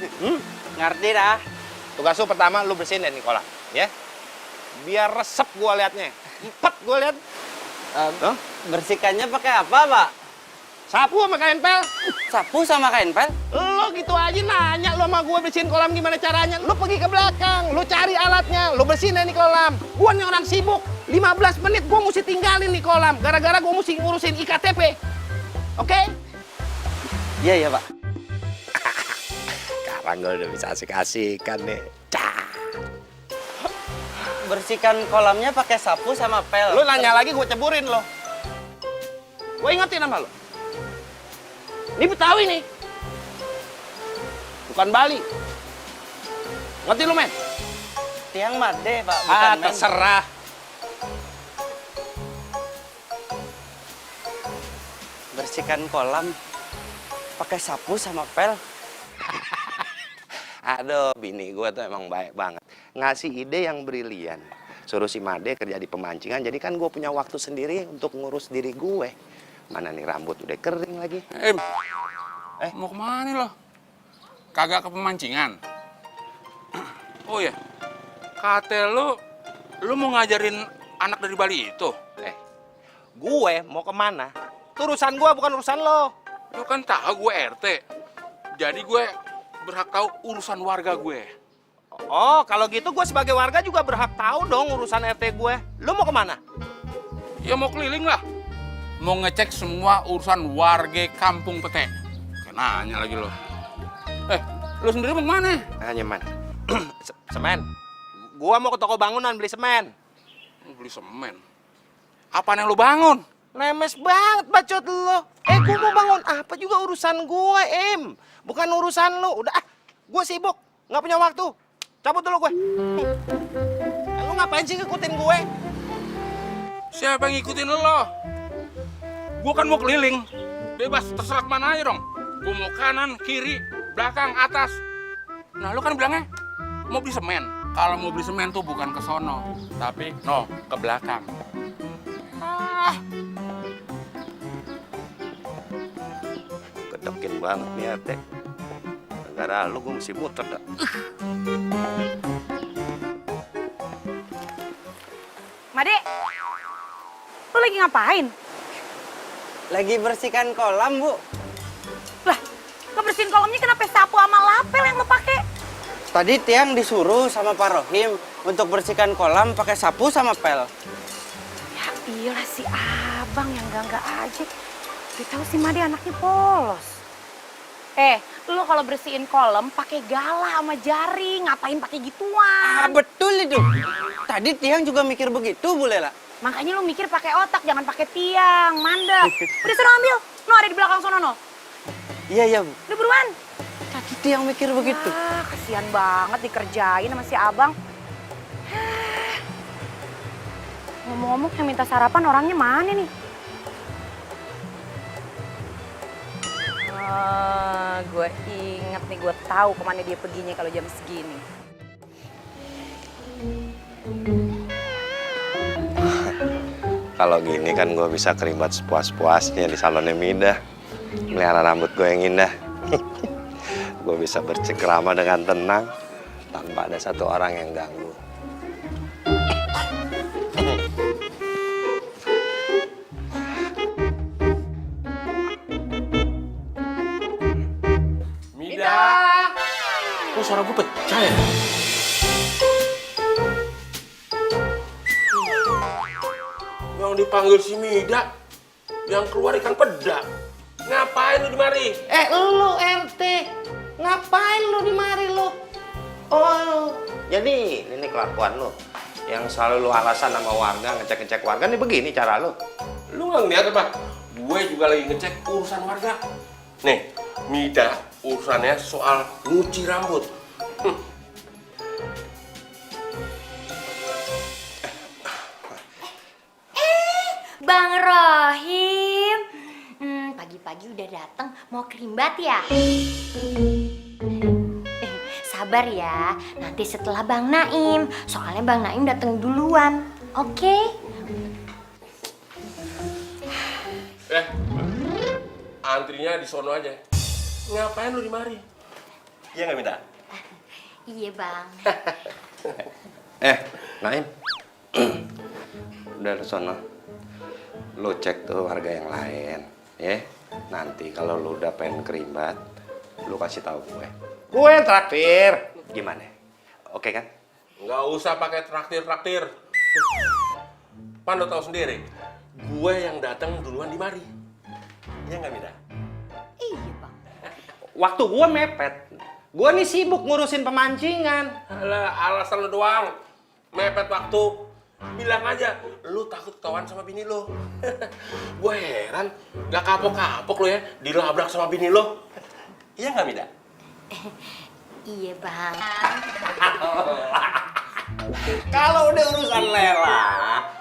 Ngerti dah. Tugas lu pertama lu bersihin dari kolam, ya. Biar resep gua liatnya. Empet gua liat. Bersihkannya pakai apa, Pak? Sapu sama kain pel. Sapu sama kain pel? Lo gitu aja nanya lo sama gue bersihin kolam gimana caranya. Lo pergi ke belakang, lo cari alatnya, lo bersihin nih kolam. Gue nih orang sibuk, 15 menit gue mesti tinggalin nih kolam. Gara-gara gue mesti ngurusin IKTP. Oke? Iya, iya, Pak. Sekarang gue udah bisa asik-asikan nih. Bersihkan kolamnya pakai sapu sama pel. Lo nanya lagi gue ceburin lo. Gue ingetin sama lo. Ini Betawi nih. Bukan Bali. Ngerti lu, men? Tiang Made, Pak, bukan men. Terserah. Bersihkan kolam pakai sapu sama pel. Aduh, bini gue tuh emang baik banget. Ngasih ide yang brilian. Suruh si Made kerja di pemancingan, jadi kan gue punya waktu sendiri untuk ngurus diri gue. Mana nih rambut udah kering lagi. Mau kemana lo? Kagak ke pemancingan? Oh ya, kata lu mau ngajarin anak dari Bali itu? Gue mau kemana? Itu urusan gue, bukan urusan lo. Lu kan tahu gue RT. Jadi gue berhak tahu urusan warga gue. Oh, kalau gitu gue sebagai warga juga berhak tahu dong urusan RT gue. Lo mau kemana? Ya mau keliling lah. Mau ngecek semua urusan warga kampung Pete. Kayak nanya lagi lo. Lo sendiri mau kemana? Nyeman. Semen. Gua mau ke toko bangunan beli semen. Beli semen? Apaan yang lo bangun? Lemes banget bacot lo. Gua mau bangun apa juga urusan gue, bukan urusan lo. Udah, gue sibuk, nggak punya waktu. Cabut dulu gue. Lu ngapain sih ngikutin gue? Siapa yang ngikutin lo? Gue kan mau keliling, bebas terserah kemana aja dong. Gue mau kanan, kiri, belakang, atas. Nah lo kan bilangnya mau beli semen. Kalau mau beli semen tuh bukan ke sono, tapi ke belakang. Kedekin banget nih RT. Gara-gara lu gue mesti muter dah. Made, lu lagi ngapain? Lagi bersihkan kolam, Bu. Lah, ngebersihin kolamnya kenapa sapu sama lapel yang lu pakai? Tadi Tiang disuruh sama Pak Rohim untuk bersihkan kolam pakai sapu sama pel. Ya iyalah si abang yang enggak aja. Udah tahu si Made anaknya polos. Lu kalau bersihin kolam pakai gala sama jaring, ngapain pakai gituan? Betul itu. Tadi Tiang juga mikir begitu, Bu Lela. Makanya lu mikir pakai otak, jangan pakai tiang, mandek. Udah sono ambil. No ada di belakang sono no. Iya, Bu. Udah buruan. Tadi Tiang mikir begitu. Kasihan banget dikerjain sama si abang. Ngomong-ngomong yang minta sarapan orangnya mana nih? Gue inget nih, gue tahu kemana dia perginya kalau jam segini. Kalau gini kan gue bisa kerimbat sepuas-puasnya di salonnya Mida. Melihara rambut gue yang indah. Gue bisa bercengkrama dengan tenang tanpa ada satu orang yang ganggu. Mida! Kok suara gue pecah ya? Yang dipanggil si Mida, yang keluar ikan peda. Ngapain lu di mari? Lu RT, ngapain lu di mari lu? Oh, jadi ini kelakuan lu. Yang selalu lu alasan sama warga, ngecek-ngecek warga, nih begini cara lu. Lu nggak ngeliat apa? gue juga lagi ngecek urusan warga. Nih, Mida urusannya soal nyuci rambut. Bang Rohim, pagi-pagi udah datang mau kerimbat ya? Sabar ya, nanti setelah Bang Naim. Soalnya Bang Naim datang duluan, oke? Antrinya di sono aja. Ngapain lu di mari? Iya nggak minta? Iya Bang. Naim. Udah lu sono. Lu cek tuh warga yang lain, ya. Nanti kalau lu udah pengen kerimbat, lu kasih tahu gue. Gue yang traktir. Gimana? Oke kan? Nggak usah pakai traktir. Pan lo tahu sendiri, gue yang datang duluan di mari. Iya nggak Mida? Iya Bang. Waktu gue mepet, gue nih sibuk ngurusin pemancingan. Alah, alasan lu doang. Mepet waktu. Bilang aja, lu takut kawan sama bini lu. Gue heran, gak kapok-kapok lu ya, dilabrak sama bini lu. Iya nggak Mida? Iya Bang. Kalau udah urusan Lela,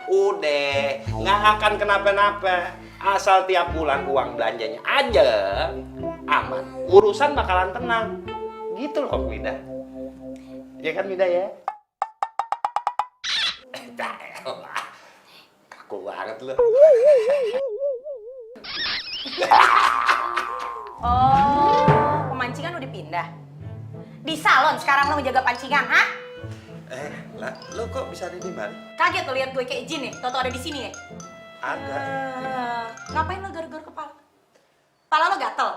udah nggak akan kenapa-napa. Asal tiap bulan uang belanjanya aja aman, urusan bakalan tenang. Gitu loh Mida. Iya kan Mida ya? Kaku banget lu. Oh, pemancingan udah pindah. Di salon sekarang lo ngejaga pancingan, ha? Lah, lo kok bisa ada di mana? Kaget tuh lihat gue kayak jin ya, tau ada di sini ya? Ada. Ngapain lo garuk-garuk kepala? Kepala lo gatel?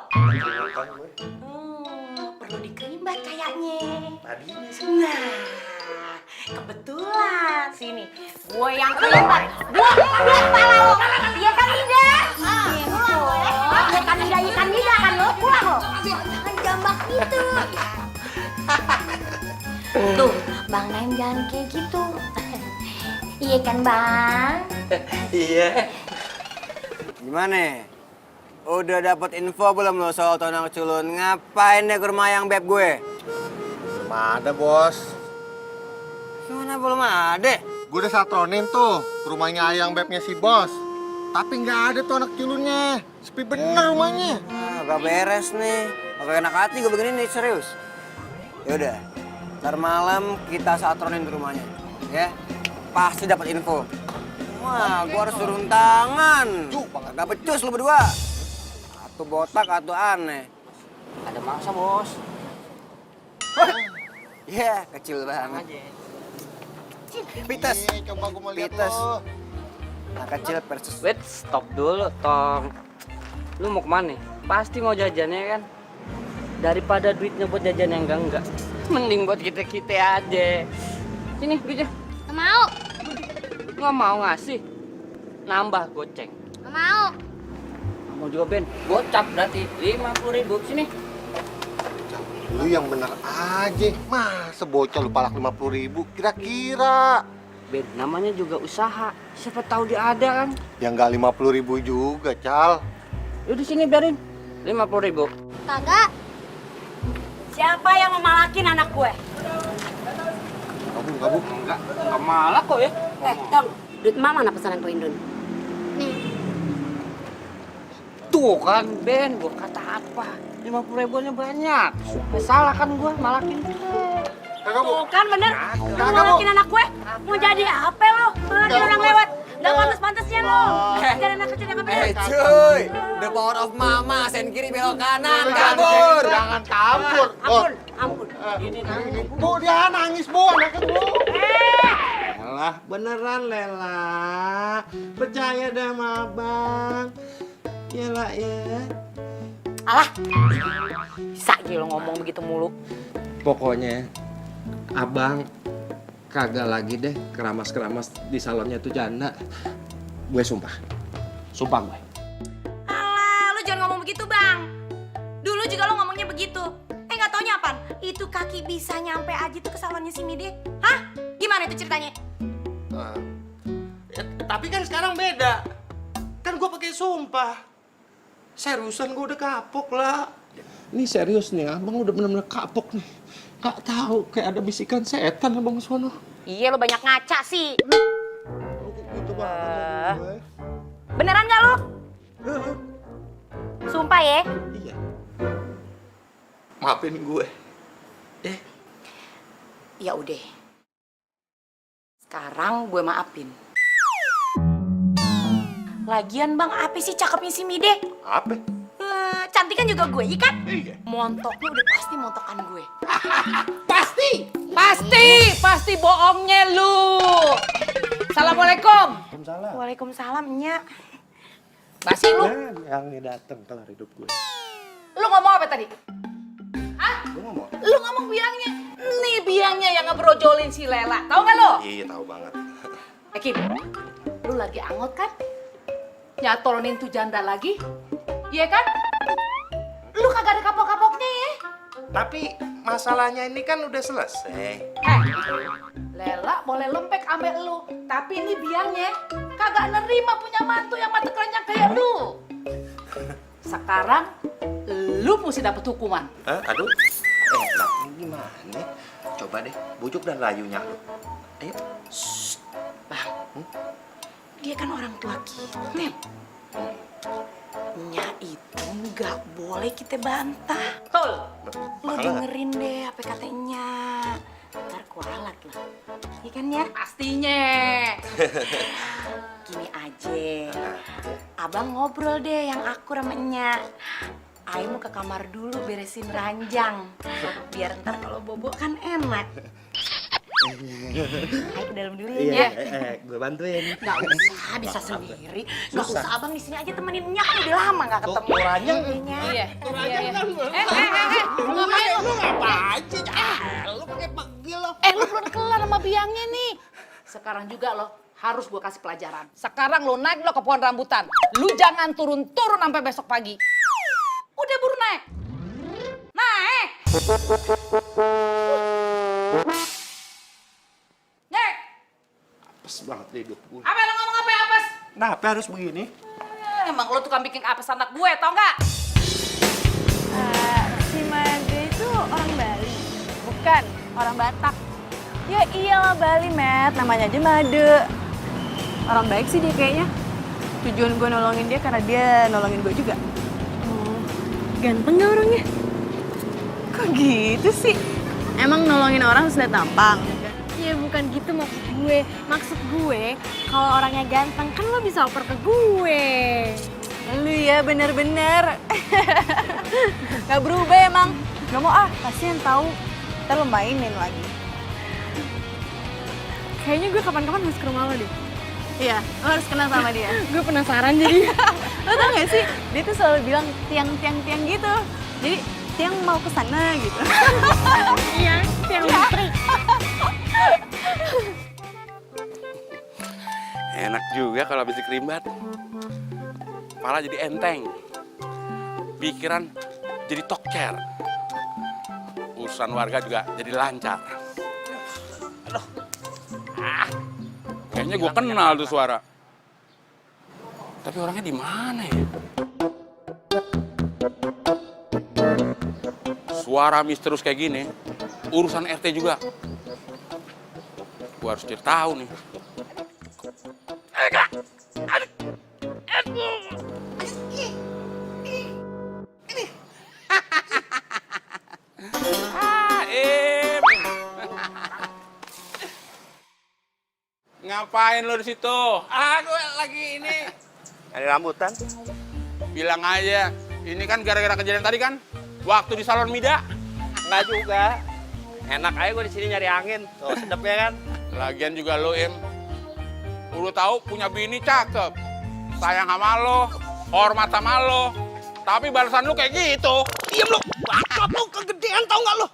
Perlu dikerimbat kayaknya. Tadinya sih. Nah, kebetulan sini gue yang kerimbat. Belum kepala lo. Iya kan Mida? Iya kan Mida kan lo pulang lo. Jangan jambak gitu. Tuh, Bang Naim jangan kayak gitu. Iya kan Bang? Iya. Gimana? Udah dapat info belum lo soal Tonang Culun? Ngapain deh ke rumah yang beb gue? Belum ada, Bos. Gimana belum ada? Gue udah satronin tuh ke rumahnya ayang bebnya si Bos. Tapi nggak ada tuh anak culunnya. Sepi bener rumahnya. Gak beres nih. Gak enak hati gue begini nih, serius. Yaudah, ntar malam kita satronin ke rumahnya. Ya, pasti dapat info. Wah, gue harus turun tangan. Gak becus lu berdua. Atau botak atau aneh. Ada mangsa, Bos. Iya, kecil banget. Pites. Coba gue mau lihat Pites. lo. Nah, kecil versus. Wait, stop dulu, Tong. Lu mau kemana? Pasti mau jajan ya kan? Daripada duitnya buat jajan yang enggak. Mending buat kita-kita aja. Sini, duitnya. Gak mau. Nggak mau ngasih. Nambah goceng. Gak mau. Nggak mau juga, Ben. Gocap berarti 50.000. Sini. Lu yang bener aja. Masa bocah lu palak 50.000? Kira-kira. Ben, namanya juga usaha. Siapa tahu dia ada kan? Ya nggak 50.000 juga, Cal. Udah sini biarin. 50.000. Kagak. Siapa yang memalakin anak gue? Kamu. Enggak malah kok ya. Tong, duit mama mana pesanan Po Indun? Nih. Tuh kan, Ben, gua kata apa? 50.000-nya banyak. Salah kan gua malakin. Tuh kan bener. Lu malakin anak gue. Mau jadi apa lo? Malakin orang lewat. Gak pantas-pantasnya lo. Jadi anak kecil yang apa? Cuy, the power of mama, sen kiri belok kanan, kabur. Jangan kabur. Ampun. Bu, dia nangis, Bu. Anaknya, Bu. Lela, beneran, Lela. Percaya dah sama Abang. Yalah, ya. Alah. Bisa aja lo ngomong begitu mulu. Pokoknya Abang kagak lagi deh keramas-keramas di salonnya tuh janda. Gue sumpah. Sumpah gue. Alah, lu jangan ngomong begitu, Bang. Dulu juga lo ngomongnya begitu. Nggak taunya apaan? Itu kaki bisa nyampe aja tuh ke salonnya si Mide. Hah? Gimana itu ceritanya? Tapi kan sekarang beda. Kan gue pakai sumpah. Seriusan gue udah kapok lah. Ini serius nih, abang udah bener-bener kapok nih. Gak tahu kayak ada bisikan setan abang sono. Iya lo banyak ngaca sih. Gitu banget gue. Beneran nggak lo? Sumpah ya? Iya. Maafin gue. Ya udah. Sekarang gue maafin. Lagian bang, apa sih cakepnya si Mide? Apa? Cantikan juga gue, iya kan? Iya. Montoknya udah pasti montokan gue. Pasti bohongnya lu. Assalamualaikum. Waalaikumsalam. Waalaikumsalam, Nya. Basi lu. Yang dateng kelar hidup gue. Lu ngomong apa tadi? Hah? Gue ngomong. Lu ngomong biangnya. Nih biangnya yang ngebrojolin si Lela. Tahu nggak lo? Iya, tahu banget. Kim, lu lagi angot kan? Nyatolonin tuh janda lagi? Iya kan? Lu kagak ada kapok-kapoknya ya? Tapi masalahnya ini kan udah selesai. Lela boleh lempek ambek lu, tapi ini biangnya kagak nerima punya mantu yang mata keranjang kayak lu. Sekarang lu mesti dapet hukuman. Hah? Aduh. Lah, ini gimana? Coba deh, bujuk dan rayunya lu. Ayo. Bang, dia kan orang tua kita. Nya itu nggak boleh kita bantah. Betul. Lu dengerin deh apa katanya. Ntar kualat lah. Iya kan ya? Pastinya. Gini aja. Abang ngobrol deh yang akur sama Nya. Ayo mau ke kamar dulu beresin ranjang. Biar ntar kalau bobo kan enak. Ayo ke dalam dulu ya. Gue bantuin. Gak usah, bisa sendiri. Gak usah, abang di sini aja temenin Nya, kan udah lama gak ketemu. Ranjang. Iya. Lu ngapain lu? Ngapain sih? Lu pakai pegil lo. Lu belum kelar sama biangnya nih. Sekarang juga lo harus gua kasih pelajaran. Sekarang lo naik lo ke pohon rambutan. Lu jangan turun-turun sampai besok pagi. Udah buru naik. Naik. Naik. Apes banget deh hidup gue. Apa lo ngomong apa apes? Kenapa harus begini? Emang lo tukang bikin apes anak gue, tau nggak? Si Made itu orang Bali, bukan orang Batak. Ya iyalah Bali, Matt. Namanya aja Made. Orang baik sih dia kayaknya. Tujuan gue nolongin dia karena dia nolongin gue juga. Oh, ganteng gak orangnya? Kok gitu sih? Emang nolongin orang harus lihat tampang? Ya bukan gitu maksud gue. Maksud gue, kalau orangnya ganteng kan lo bisa oper ke gue. Lu ya bener-bener. Gak berubah emang. Gak mau pasti yang tahu. Ntar lo mainin lagi. Kayaknya gue kapan-kapan harus ke rumah lo deh. Iya, lo harus kenal sama dia. Gue penasaran jadi. Lo tau gak sih, dia tuh selalu bilang tiang gitu. Jadi tiang mau ke sana gitu. Iya, tiang listrik. Enak juga kalau habis dikerimbat. Kepala jadi enteng. Pikiran jadi tokcer. Urusan warga juga jadi lancar. Aduh. Kayaknya gue kenal tuh suara. Tapi orangnya di mana ya? Suara misterius kayak gini, urusan RT juga. Gue harus cari tahu nih. Ngapain lo di situ? Gue lagi ini. Ada rambutan. Bilang aja, ini kan gara-gara kejadian tadi kan? Waktu di salon Mida. Enggak juga. Enak aja gue di sini nyari angin. Tuh, sedapnya kan. Lagian juga lo, Im. Lu tahu punya bini cakep. Sayang sama lo, hormat sama lo. Tapi balasan lu kayak gitu. Diam lu. Bacot lu kegedean tau gak lu?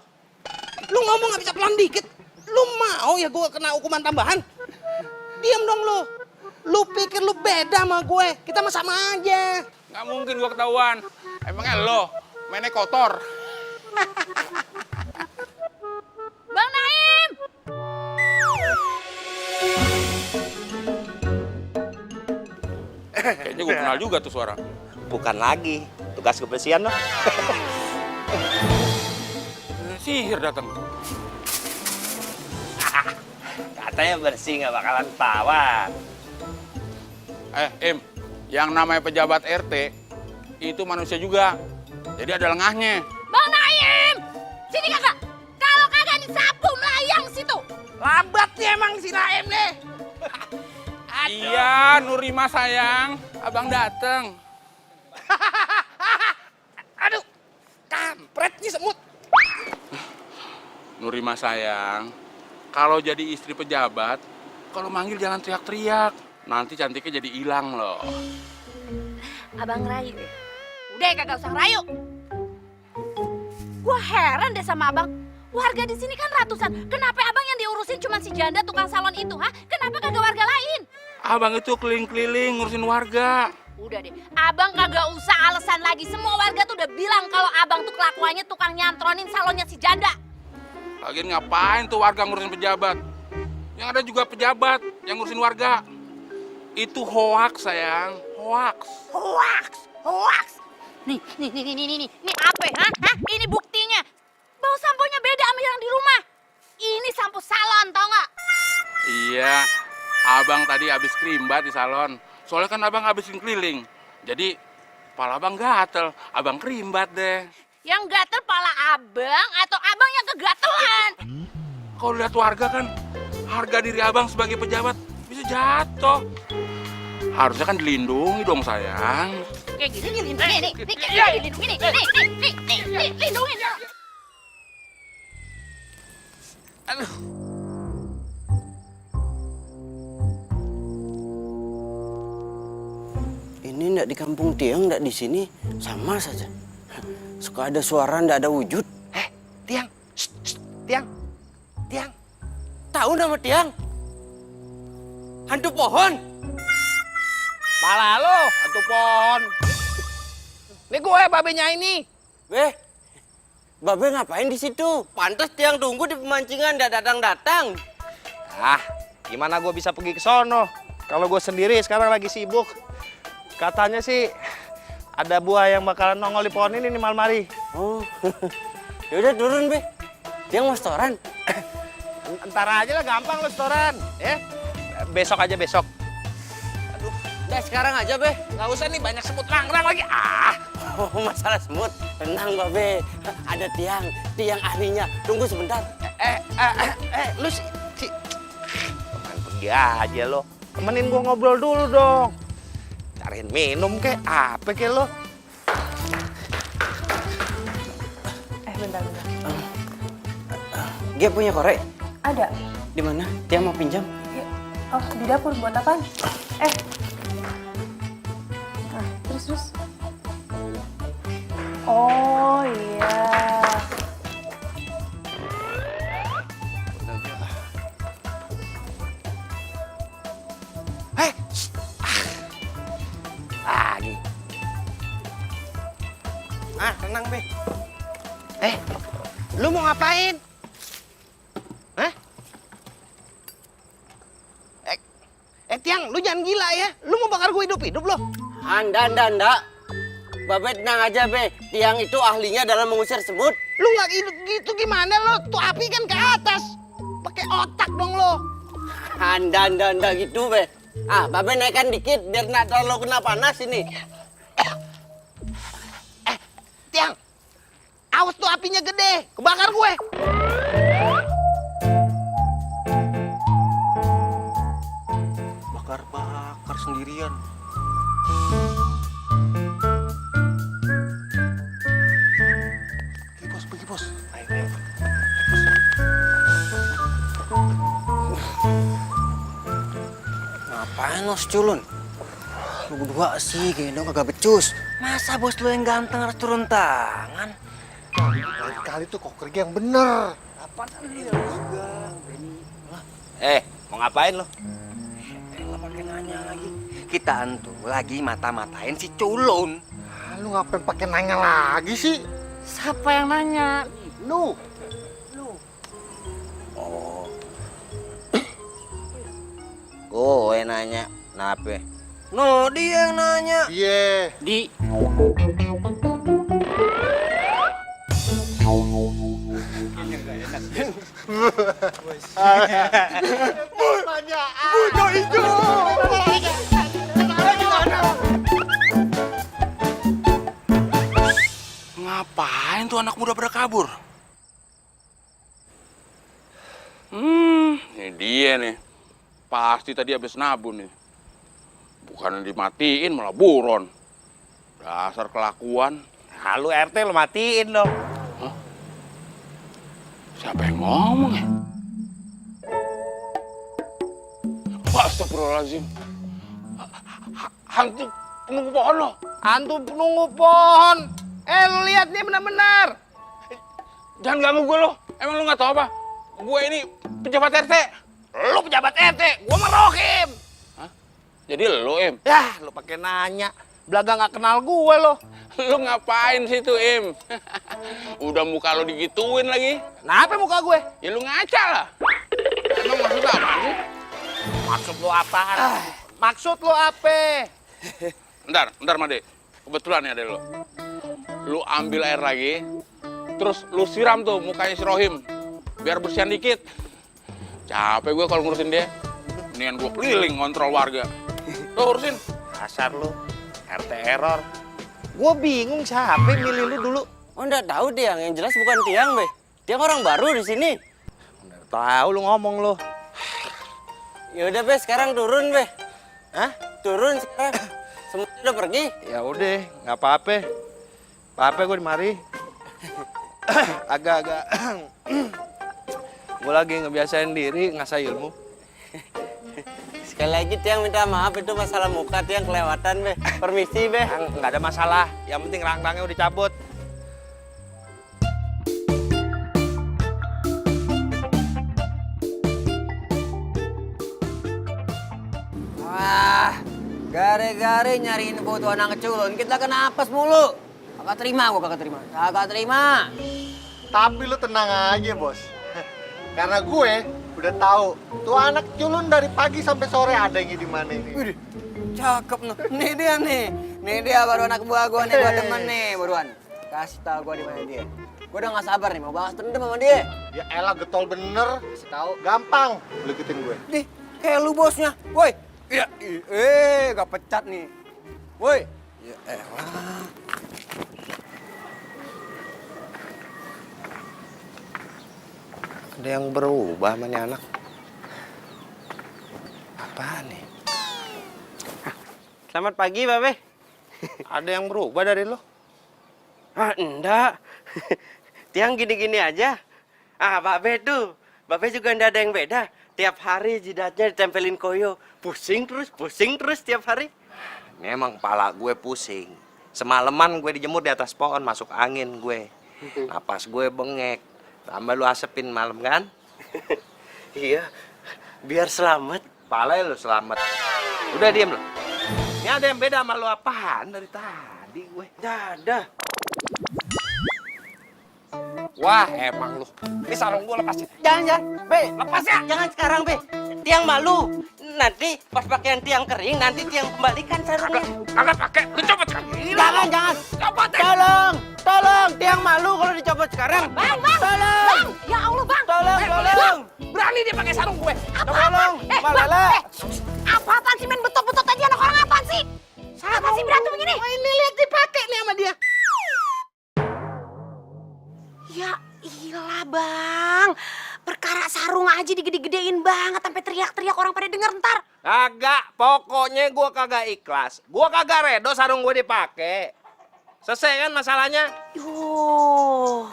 Lu ngomong gak bisa pelan dikit. Lu mau ya gue kena hukuman tambahan? Diam dong lu. Lu pikir lu beda sama gue? Kita mah sama aja. Nggak mungkin gua ketahuan. Emangnya lo mainnya kotor. Bang Naim! Kayaknya gue kenal juga tuh suara. Bukan lagi, tugas kebersihan loh. Sihir datang. Katanya bersih nggak bakalan tawan. Im, yang namanya pejabat RT itu manusia juga. Jadi ada lengahnya. Bang Naim, sini kakak. Kalau kagak disapu melayang situ. Lambat nih emang si Naim nih. Iya, Nurima sayang, abang dateng. Aduh, kampret nih semut. Nurima sayang, kalau jadi istri pejabat, kalau manggil jangan teriak-teriak. Nanti cantiknya jadi hilang loh. Abang rayu deh. Udah kagak usah rayu. Gua heran deh sama abang. Warga di sini kan ratusan. Kenapa abang yang diurusin cuma si janda tukang salon itu, ha? Kenapa kagak warga lain? Abang itu keliling-keliling ngurusin warga. Udah deh, abang kagak usah alasan lagi. Semua warga tuh udah bilang kalau abang tuh kelakuannya tukang nyantronin salonnya si janda. Lagian ngapain tuh warga ngurusin pejabat? Yang ada juga pejabat yang ngurusin warga. Itu hoax sayang, hoax. Hoax. Nih, apa ya? Hah? Ini buktinya. Bau samponya beda sama yang di rumah. Ini sampo salon, tau nggak? Iya, abang tadi habis krimbat di salon. Soalnya kan abang habisin keliling. Jadi, kepala abang gatel, abang krimbat deh. Yang gatel pala abang atau abang yang kegatelan? Kalau lihat warga kan, harga diri abang sebagai pejabat bisa jatuh. Harusnya kan dilindungi dong sayang. Kayak gini dilindungi nih. Dilindungi nih. Lindungin. Aduh. Ini ndak di kampung Tiang, ndak di sini, sama saja. Suka ada suara, ndak ada wujud. Tiang, Tiang. Tahu nama Tiang? Hantu pohon. Pala lo, hantu pohon. Ini gue babenya ini. Babe ngapain di situ? Pantas Tiang tunggu di pemancingan, ndak datang-datang. Ah, gimana gue bisa pergi ke sono? Kalau gue sendiri sekarang lagi sibuk. Katanya sih ada buah yang bakalan nongol di pohon ini nih malam hari. Oh, yaudah turun Be. Tiang mau setoran. Ntar aja lah, gampang lo setoran. Ya, besok aja besok. Udah sekarang aja Be. Nggak usah nih, banyak semut langrang lagi. Oh, masalah semut. Tenang Babe. Ada Tiang ahlinya. Tunggu sebentar. Lu si main pergi aja lo. Temenin gua ngobrol dulu dong. Cariin minum kek, apa kek lo? Bentar. Dia punya korek? Ada. Di mana? Tiang mau pinjam? Oh, di dapur buat apaan? Nah, terus. Oh iya. Lagi. Tenang Be. Lu mau ngapain? Hah? Tiang, lu jangan gila ya. Lu mau bakar gue hidup-hidup lo? Anda. Babe tenang aja Be. Tiang itu ahlinya dalam mengusir semut. Lu nggak gitu gimana lo? Tuh api kan ke atas. Pakai otak dong lo. Anda gitu Be. Babe naikkan dikit biar nggak terlalu kena panas ini. Tiang, awas tuh apinya gede, kebakar gue. Bakar sendirian. Pergi bos. Ayo. Ngapain lo seculun? Lu berdua sih kayaknya kagak becus. Masa bos lu yang ganteng harus turun tangan? Kali-kali tuh kok kerja yang bener. Apaan dia juga? Mau ngapain lo? Lo pakai nanya lagi. Kita antu lagi mata-matain si culun. Lu ngapain pakai nanya lagi sih? Siapa yang nanya? Lu. Gue nanya, kenapa? No, dia yang nanya. Iya. Di. Bujo hijau. Ngapain tuh anak muda pada kabur? Ini dia nih. Pasti tadi habis nabun nih. Bukan dimatiin malah buron. Dasar kelakuan. Nah, lu RT lu matiin dong. Siapa yang ngomong ya? Astagfirullahaladzim. Hantu penunggu pohon lo. Hantu penunggu pohon. Lu lihat nih benar-benar. Jangan ganggu gue lo. Emang lu nggak tahu apa? Gue ini pejabat RT. Lu pejabat RT, gua mah Rohim. Jadi lo, Im? Yah, lu pakai nanya. Belaga nggak kenal gue lo. Lu ngapain situ, Im? Udah muka lo digituin lagi. Kenapa muka gue? Ya lu ngaca lah. Emang maksud apa sih? Maksud lu apaan? Maksud lu apa? Bentar, Made. Kebetulan nih ada lo. Lu ambil air lagi, terus lu siram tuh mukanya si Rohim. Biar bersihan dikit. Capek gue kalau ngurusin dia. Mendingan gue keliling ngontrol warga. Tuh urusin. Dasar lu, RT error. Gue bingung siapa yang milih lu dulu. Oh, enggak tahu Tiang, yang jelas bukan Tiang, Be. Tiang orang baru di sini. Nggak tahu lu ngomong lu. Ya udah, Be, sekarang turun, Be. Hah? Turun sekarang. Semuanya udah pergi. Ya udah, nggak apa-apa. Apa-apa gue di mari. Agak-agak. Gue lagi ngebiasain diri ngasah ilmu. Sekali lagi Tiang minta maaf, itu masalah muka Tiang kelewatan, Be. Permisi, Be. Nggak ada masalah. Yang penting rang-rangnya udah cabut. Wah, gare-gare nyariin foto anak keculun. Kita kena apes mulu. Kagak terima gua, kagak terima. Kagak terima. Tapi lu tenang aja, Bos. Karena gue udah tahu tuh anak culun dari pagi sampai sore adanya di mana ini. Wih, cakep noh. Nih dia nih. Nih dia baru anak buah gua nih, gua demen nih, buruan. Kasih tahu gua di mana dia. Gua udah nggak sabar nih mau balas dendam sama dia. Ya elah getol bener. Kasih tahu. Gampang lu ikutin gue. Nih, kayak lu bosnya. Woi. Iya, gak pecat nih. Woi. Ya elah. Ada yang berubah sama nih anak. Apaan nih? Selamat pagi, Babe. Ada yang berubah dari lo? Ah, enggak. Tiang gini-gini aja. Ah, Babe tuh. Babe juga enggak ada yang beda. Tiap hari jidatnya ditempelin koyo. Pusing terus tiap hari. Ini emang kepala gue pusing. Semalaman gue dijemur di atas pohon, masuk angin gue. Napas gue bengek. Tambah lu asepin malam kan? Iya, biar selamat. Palanya lu selamat. Udah diem lo. Ini ada yang beda sama lu apaan dari tadi gue? Nggak ada. Wah, emang lu. Ini sarung gue lepasin. Jangan, Be, lepas ya. Jangan sekarang, Be. Tiang malu. Nanti pas pakaian Tiang kering, nanti Tiang kembalikan sarungnya. Kagak pakai, lu copot kan? Jangan. Copot ya. Tolong, Tiang malu kalau dicopot sekarang. Bang! Tolong. Bang! Ya Allah, Bang! Tolong. Berani dia pakai sarung gue. Tolong, Malela. Apaan sih, men? Betot-betot aja anak orang apaan sih? Apa sih berantem begini? Ini lihat dipakai nih sama dia. Ya ilah bang, perkara sarung aja digede-gedein banget sampai teriak-teriak orang pada denger ntar. Kagak, pokoknya gue kagak ikhlas. Gue kagak redo sarung gue dipakai. Selesai kan masalahnya? Yuh,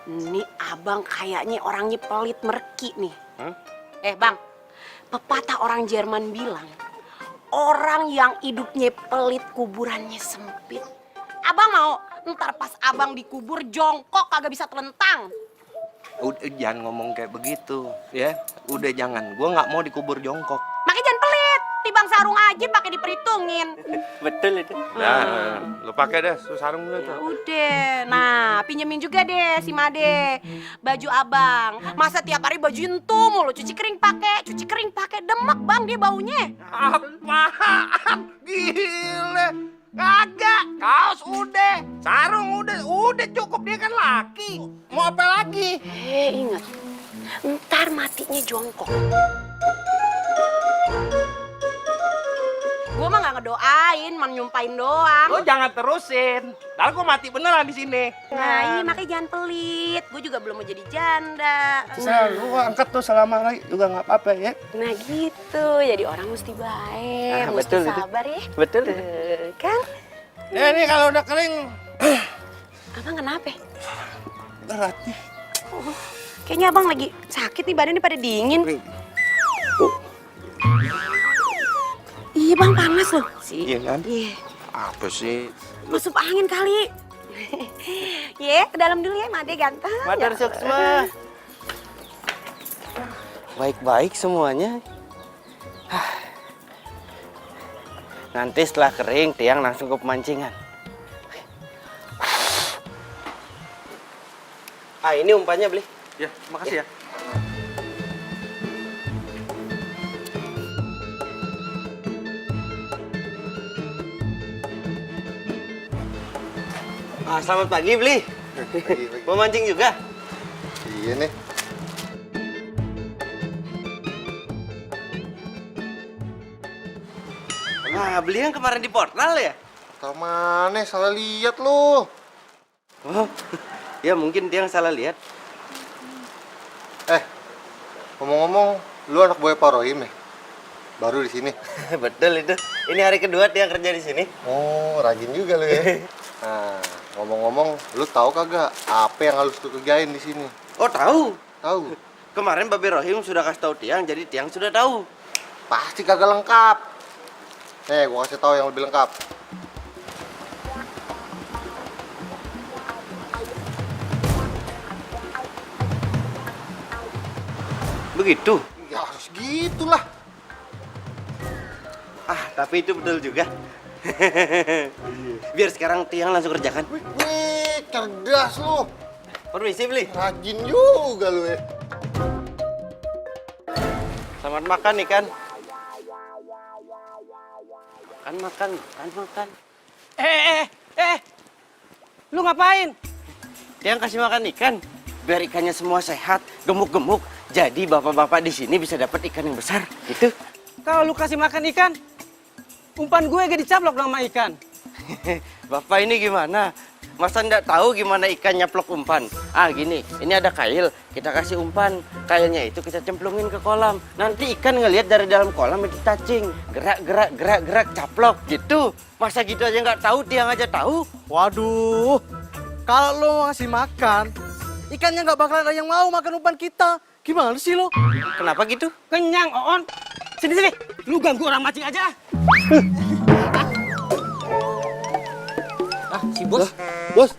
ini abang kayaknya orangnya pelit merki nih. Bang, pepatah orang Jerman bilang, orang yang hidupnya pelit kuburannya sempit. Abang mau ntar pas abang dikubur jongkok kagak bisa telentang. Udah jangan ngomong kayak begitu, ya. Udah jangan. Gue nggak mau dikubur jongkok. Makanya jangan pelit, tibang sarung aja pakai diperhitungin. Betul itu. Nah, lu pakai deh sarung lu tuh. Udah, nah pinjemin juga deh si Made baju abang. Masa tiap hari baju entum mulu, cuci kering pakai, demek bang dia baunya. Apaan? Gile. Kagak. Kaos udah. Sarung udah cukup, dia kan laki. Mau apa lagi? Ingat, ntar matinya jongkok. Gue mah nggak ngedoain, man nyumpain doang. Lo jangan terusin. Ntar gue mati beneran di sini. Nah, ini makanya jangan pelit. Gue juga belum mau jadi janda. Lu angkat tuh selama lagi juga nggak apa-apa ya. Nah gitu, jadi orang mesti baik, mesti betul itu. sabar ya. Betul. Tuh, kan? Nah, ini kalau udah kering. Abang kenapa? Berat nih. Oh, kayaknya abang lagi sakit nih, badannya pada dingin. Iya bang, panas loh. Iya kan? Iya. Apa sih? Masuk angin kali. Ye, ke dalam dulu ya, Made ganteng. Madar Suksma. Baik-baik semuanya. Nanti setelah kering, Tiang langsung ke pemancingan. Ah, ini umpannya beli. Ya, makasih ya. Ah, selamat pagi, beli. Mau mancing juga? Iya nih. Nah, beli yang kemarin di portal ya? Portal mana? Salah lihat lu. Oh, ya mungkin Tiang salah lihat. Ngomong-ngomong, lu anak buah Pak Rohim ya? Baru di sini. Betul itu. Ini hari kedua Tiang kerja di sini. Oh, rajin juga lu ya. Nah, ngomong-ngomong, lu tahu kagak apa yang harus lu kerjain di sini? Oh, tahu. Tahu. Kemarin Babe Rohim sudah kasih tahu Tiang, jadi Tiang sudah tahu. Pasti kagak lengkap. Nih, gua kasih tahu yang lebih lengkap. Begitu? Ya harus gitulah. Ah, tapi itu betul juga. Biar sekarang Tiang langsung kerjakan. Wih, cerdas lu. Permisi, beli. Rajin juga lu ya. Selamat makan ikan. Makan. Lu ngapain? Tiang kasih makan ikan, biar ikannya semua sehat, gemuk-gemuk. Jadi bapak-bapak di sini bisa dapat ikan yang besar, gitu. Kalau lu kasih makan ikan, umpan gue gak dicaplok sama ikan. Bapak ini gimana? Masa nggak tahu gimana ikan nyaplok umpan? Ah gini, ini ada kail, kita kasih umpan. Kailnya itu kita cemplungin ke kolam. Nanti ikan ngelihat dari dalam kolam itu cacing. Gerak, caplok gitu. Masa gitu aja nggak tahu, Tiang aja tahu? Waduh, kalau lo mau ngasih makan, ikannya nggak bakalan ada yang mau makan umpan kita. Gimana sih lo? Kenapa gitu? Kenyang, Oon. Sini. Lu ganggu orang mancing aja. Si bos. Bos.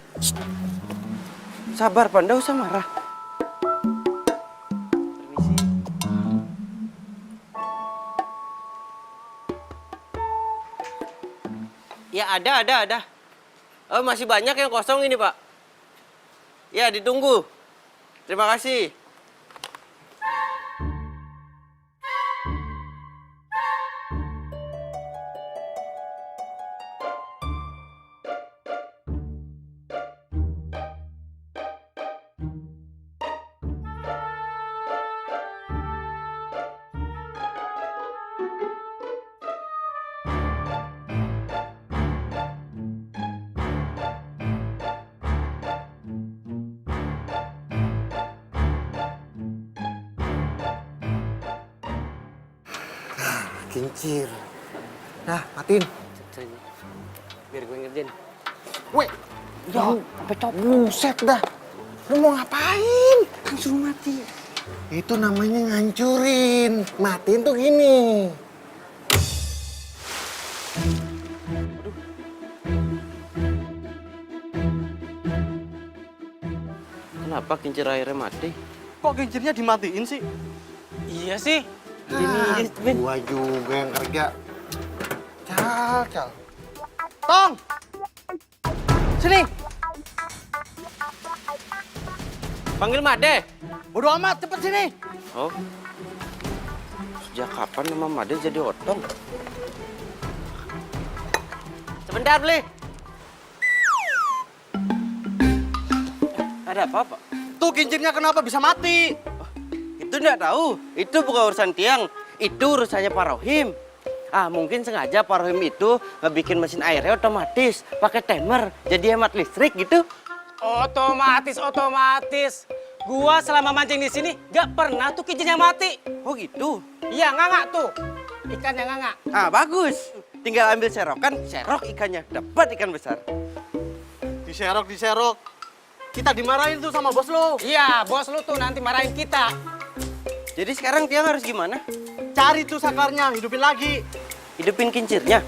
Sabar, Pak. Nggak usah marah. Permisi. Ya, ada. Oh, masih banyak yang kosong ini, Pak. Ya, ditunggu. Terima kasih. Kincir. Nah, matiin. Biar gue ngerjain. Weh, sampai copot. Buset dah. Lu mau ngapain? Kan suruh mati. Itu namanya ngancurin. Matiin tuh gini. Kenapa kincir airnya mati? Kok kincirnya dimatiin sih? Iya sih. Gua juga yang kerja. Cal. Tong! Sini! Panggil Made. Bodo amat, cepet sini. Oh. Sejak kapan nama Made jadi Otong? Sebentar, beli. Ada apa, Pak? Tuh kincinnya kenapa bisa mati? Oh, itu enggak tahu. Itu bukan urusan Tiang. Itu urusannya Pak Rohim. Ah, mungkin sengaja Pak Rohim itu ngebikin mesin airnya otomatis, pakai timer, jadi hemat listrik gitu. Otomatis. Gua selama mancing di sini gak pernah tuh kincinnya mati. Oh gitu? Iya, nganga tuh. Ikan yang nganga. Ah, bagus. Tinggal ambil serokan, serok ikannya, dapat ikan besar. Diserok. Kita dimarahin tuh sama bos lo. Iya, bos lu tuh nanti marahin kita. Jadi sekarang Tiang harus gimana? Cari tuh sakarnya, hidupin lagi. Hidupin kincirnya?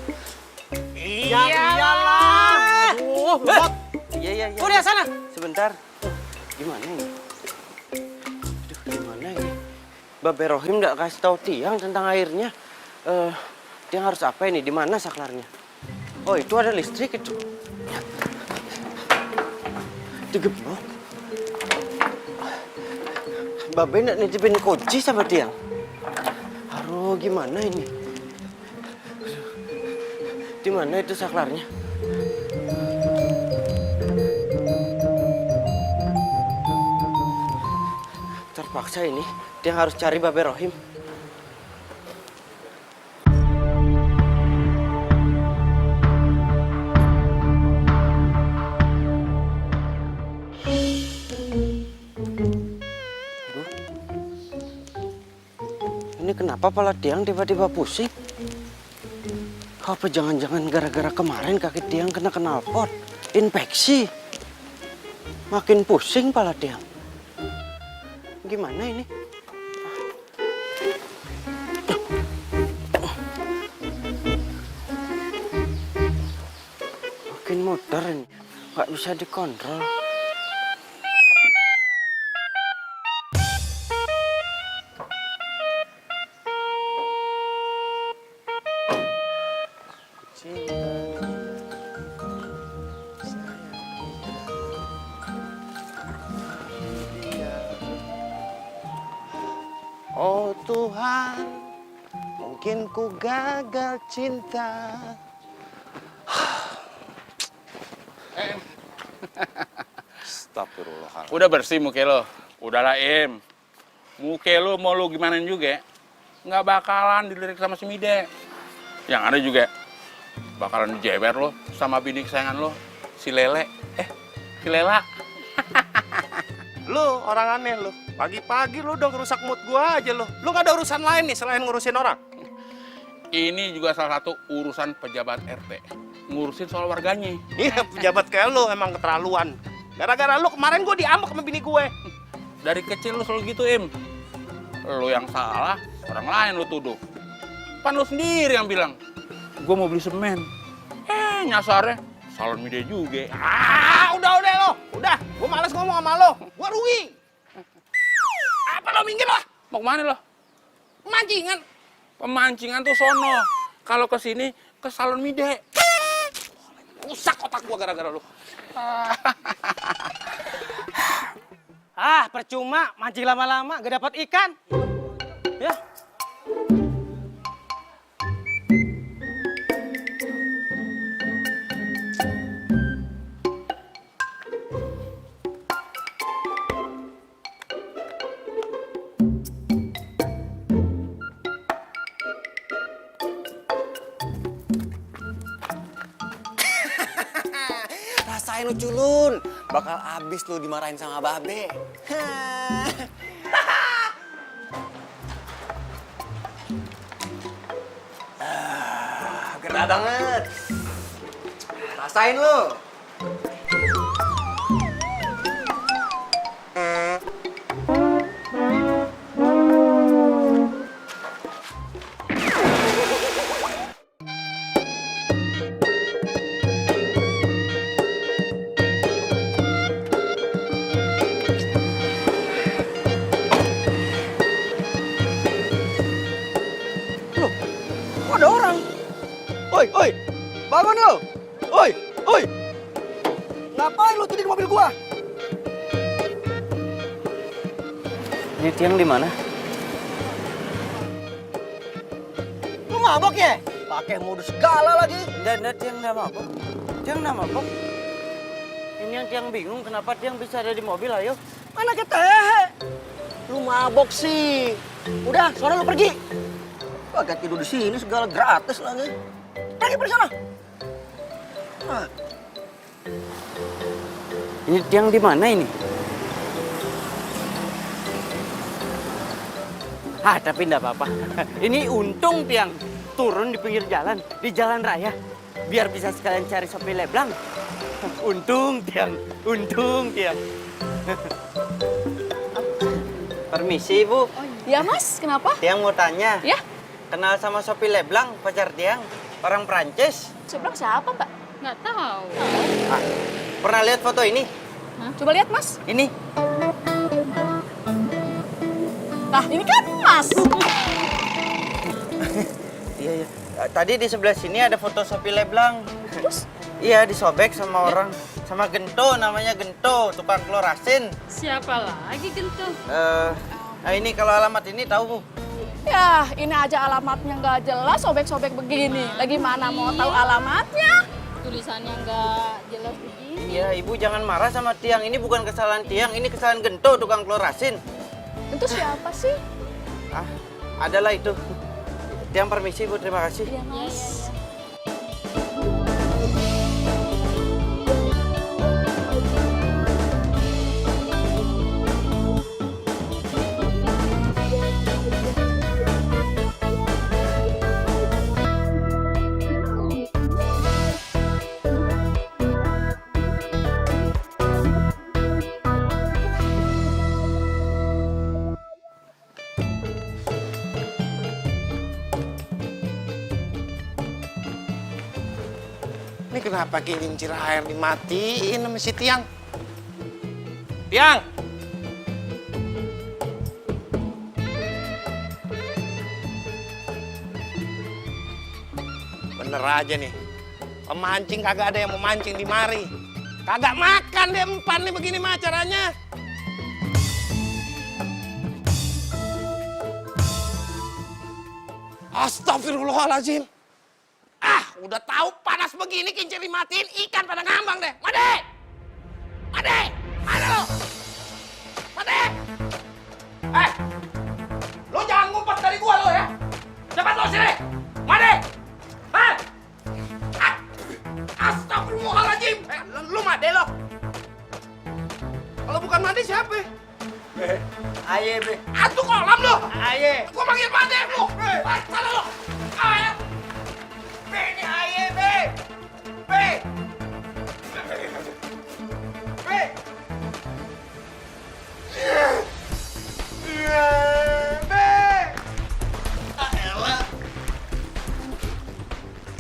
Iyalah. Aduh, lemot. Iya. Udah sana. Sebentar. Gimana ini? Aduh, gimana ini? Babe Rohim nggak kasih tahu Tiang tentang airnya. Tiang harus apa ini? Di mana saklarnya? Oh, itu ada listrik itu. Digeblok. Babe nggak nitipin kunci sama Tiang. Aduh, gimana ini? Di mana itu saklarnya? Terpaksa ini, dia harus cari Babe Rohim. Aduh. Ini kenapa pala Tiang tiba-tiba pusing? Apa jangan-jangan gara-gara kemarin kaki Tiang kena knalpot, infeksi? Makin pusing pala Tiang. Gimana ini? Makin muter ini, nggak bisa dikontrol. Oh Tuhan, mungkin ku gagal cinta. Astagfirullahaladzim. Udah bersih muka lo. Udahlah, Im. Muka lo mau lo gimana juga, nggak bakalan dilirik sama si Mide. Yang ada juga bakalan dijeber lo sama bini kesayangan lo, si Lele. Si Lela. Lu orang aneh lu. Pagi-pagi lu udah ngerusak mood gua aja lu. Lu gak ada urusan lain nih selain ngurusin orang. Ini juga salah satu urusan pejabat RT. Ngurusin soal warganya. Iya, pejabat kayak lu emang keterlaluan. Gara-gara lu kemarin gua diambek sama bini gue. Dari kecil lu selalu gitu, Im. Lu yang salah, orang lain lu tuduh. Pan lu sendiri yang bilang, gua mau beli semen. Nyasarnya salon media juga. Udah lo. Udah, gua males ngomong sama lo. Gua rugi. Apa lo minggir lah? Mau kemana lo? Pemancingan. Pemancingan tuh sono. Kalau ke sini ke salon mide. Rusak otak gua gara-gara lu. Percuma mancing lama-lama gak dapat ikan. Ya. Rasain lu culun, bakal abis lu dimarahin sama Babe. Gerah banget. Rasain lu. Oi, Ngapain lu tadi di mobil gua? Ini tiang di mana? Lu mabok ya? Pakai modus segala lagi. Enggak, tiang nggak mabok. Tiang nggak mabok. Ini yang tiang bingung kenapa tiang bisa ada di mobil, ayo. Mana ketehe? Lu mabok sih. Udah, sono lu pergi. Pakai tidur di sini segala gratis lagi. Pergi sana. Ah. Ini tiang di mana ini? Tapi enggak apa-apa. Ini untung tiang turun di pinggir jalan, di jalan raya. Biar bisa sekalian cari Sopi Leblang. Untung tiang. Permisi, Bu. Ya mas, kenapa? Tiang mau tanya. Ya? Kenal sama Sopi Leblang, pacar tiang? Orang Prancis. Sebelah siapa mbak? Nggak tahu. Pernah lihat foto ini? Hah? Coba lihat mas. Ini. Nah ini kan mas. Iya. Tadi di sebelah sini ada foto Sopi Leblang. Terus? Iya, disobek sama orang. Sama Gento, namanya Gento, tukang telur asin. Siapa lagi Gento? Nah ini kalau alamat ini tahu, Bu? Ya ini aja alamatnya nggak jelas, sobek-sobek begini. Lagi mana mau tahu alamatnya? Tulisannya nggak jelas begini. Iya, Ibu jangan marah sama tiang. Ini bukan kesalahan tiang, ini kesalahan Gento, tukang telur asin. Itu siapa sih? Adalah itu. Tiang permisi, Bu. Terima kasih. Iya, Mas. Ini kenapa kincir air dimatiin sama si Tiang? Tiang! Bener aja nih. Pemancing kagak ada yang mau mancing di mari. Kagak makan deh empan nih begini mah caranya. Astagfirullahaladzim. Udah tahu panas begini kincir dimatiin, ikan pada ngambang deh. Made! Mana lo? Made! Lo jangan ngumpet dari gua lo ya. Cepat lo sini. Made! Astagfirullahaladzim. Lu Made lo. Kalau bukan Made siapa? Aye, Be. Atu kolam lo. Aye. Gua manggil Made lo. Sana lo. Aye. Ini aye, Be. Be.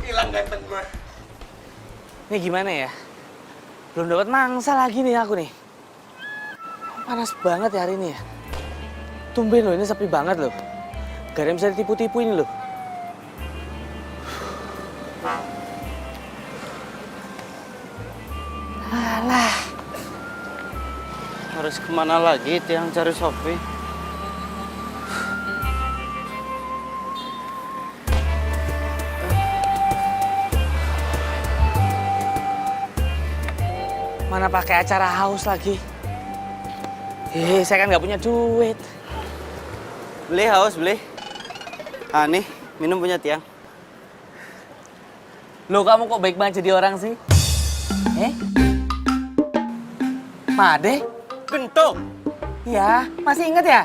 Hilang ganteng gue. Ini gimana ya? Belum dapat mangsa lagi nih aku nih. Panas banget ya hari ini ya. Tumben loh, ini sepi banget loh. Gak ada yang bisa ditipu-tipu ini loh. Alah. Harus kemana lagi tiang cari Sopi? Mana pakai acara haus lagi. Saya kan nggak punya duit. Beli haus, beli. Nih, minum punya tiang. Loh, kamu kok baik banget jadi orang sih? Made? Gento. Ya, masih inget ya?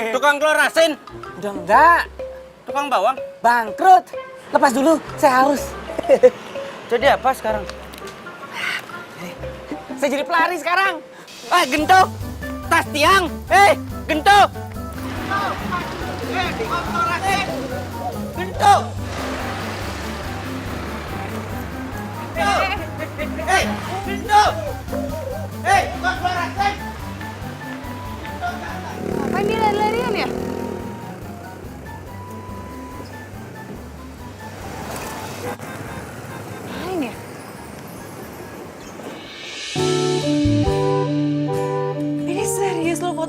Tukang telur asin. Udah enggak. Tukang bawang. Bangkrut. Lepas dulu, saya haus. Jadi apa sekarang? Saya jadi pelari sekarang. Gento. Tas tiang. Gento. Gento. Gento. Tukang telur asin. Ngapain dia lari-larian ya? Ngapain ya?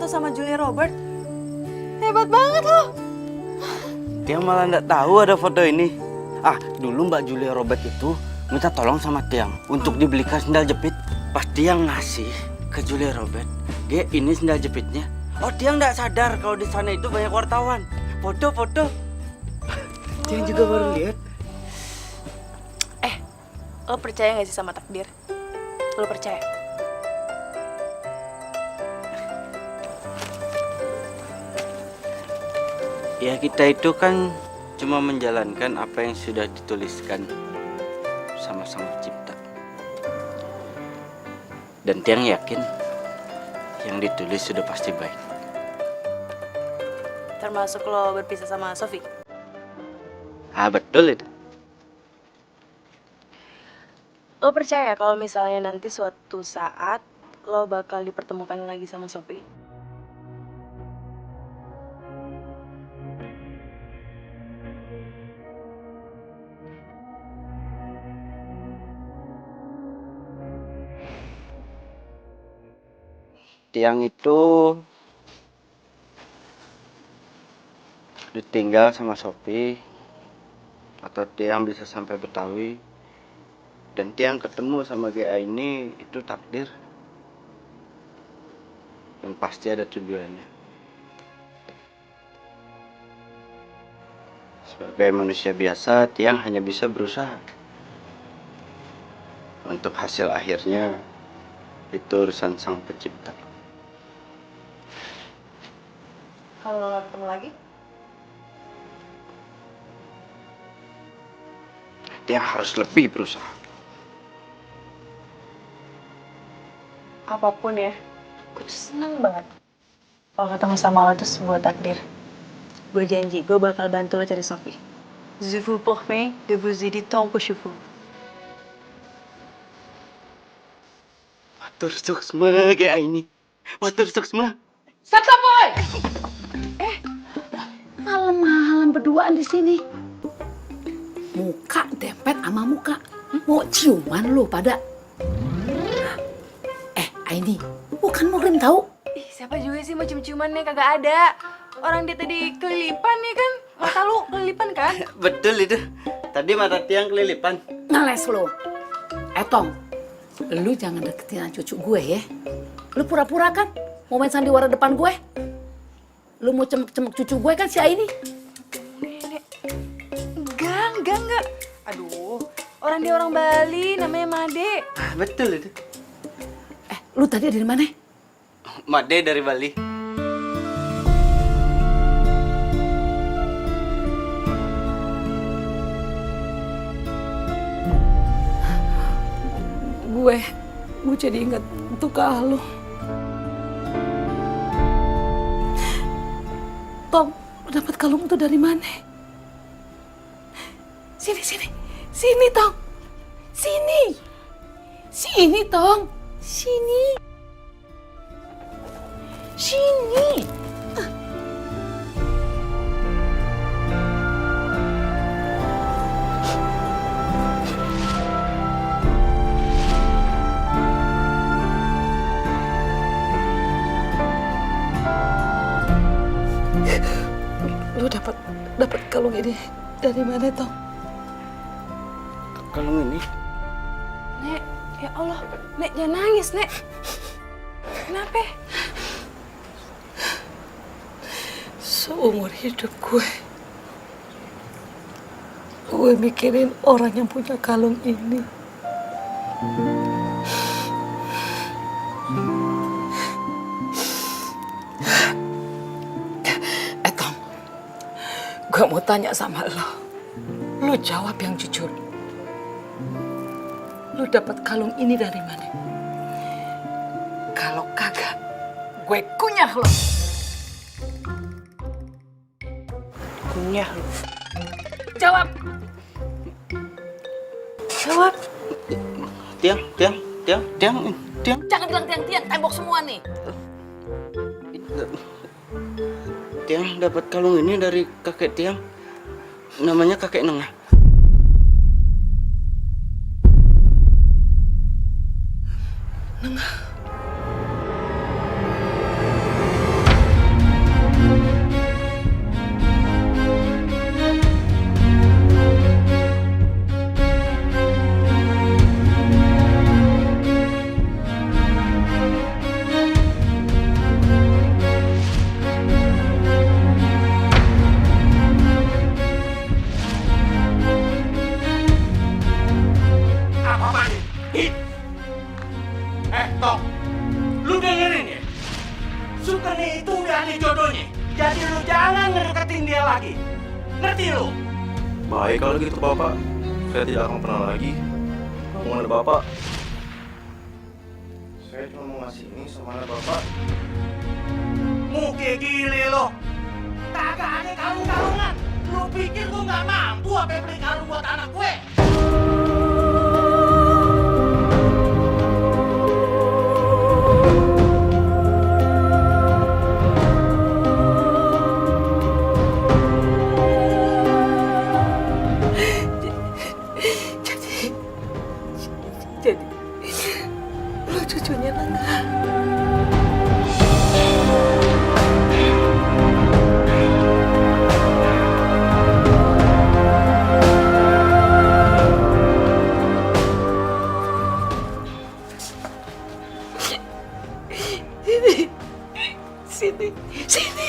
foto sama Julia Robert. Hebat banget loh. Tiang malah nggak tahu ada foto ini. Dulu Mbak Julia Robert itu minta tolong sama Tiang untuk dibelikan sendal jepit. Pas Tiang ngasih ke Julia Robert, ini sendal jepitnya. Tiang nggak sadar kalau di sana itu banyak wartawan. Foto-foto. Tiang juga baru lihat. Lo percaya gak sih sama takdir? Lo percaya? Ya kita itu kan cuma menjalankan apa yang sudah dituliskan sama Sang Pencipta. Dan Tiang yakin yang ditulis sudah pasti baik. Termasuk lo berpisah sama Sofi? Betul itu. Lo percaya kalau misalnya nanti suatu saat lo bakal dipertemukan lagi sama Sofi? Tiang itu ditinggal sama Sofi, atau Tiang bisa sampai Betawi, dan Tiang ketemu sama GA ini itu takdir. Yang pasti ada tujuannya. Sebagai manusia biasa, Tiang hanya bisa berusaha. Untuk hasil akhirnya itu urusan Sang Pencipta. Kalau nggak ketemu lagi? Tiang harus lebih berusaha. Apapun ya, gue tuh seneng banget kalau ketemu sama lo tuh sebuah takdir. Gue janji, gue bakal bantu lo cari Sofi. Je vous promets de vous aider tant que je peux. Matur suksma kayak ini. Matur suksma. Stop, boy! Malam-malam berduaan di sini. Muka dempet sama muka. Mau ciuman lu pada. Aini, bukan murim tahu. Siapa juga sih mau cium-ciuman nih, kagak ada. Orang dia tadi kelilipan nih kan. Mata lu kelilipan kan? Betul itu. Tadi mata Tiang kelilipan. Ngeles lo. Tong, lu jangan deketin cucu gue ya. Lu pura-pura kan mau main sandiwara depan gue. Lu mau cemek-cemek cucu gue kan si Aini. Enggak. Aduh, orang dia orang Bali, namanya Made. Betul itu. Lu tadi dari mana? Made dari Bali. Gue jadi ingat untuk lu. Tom, lu dapat kalung itu dari mana? Sini, Tong. Sini, Tong. Sini. Lu dapat kalung ini dari mana, Tong? Kalung ini? Nek, ya Allah. Nek, jangan nangis, Nek. Kenapa? Seumur hidup gue mikirin orang yang punya kalung ini. Tom, gue mau tanya sama lo. Lo jawab yang jujur. Lo dapat kalung ini dari mana? Kalau kagak, gue kunyah lo. Kunyah lo. Jawab. Tiang. Jangan bilang tiang, tembok semua nih. Tiang dapat kalung ini dari kakek Tiang. Namanya kakek Nengah. Tok, lu dengerin ya. Sukeni itu udah ada jodohnya. Jadi lu jangan ngedeketin dia lagi. Ngerti lu? Baik kalau gitu Bapak. Saya tidak akan pernah lagi ngomong Bapak. Saya cuma mau ngasih ini sama Bapak. Muke gile lo. Kagak ada kalung-kalungan. Lu pikir gua nggak mampu apa beli kalung buat anak gue? Jadi, lu cucunya enggak? Sini, sini.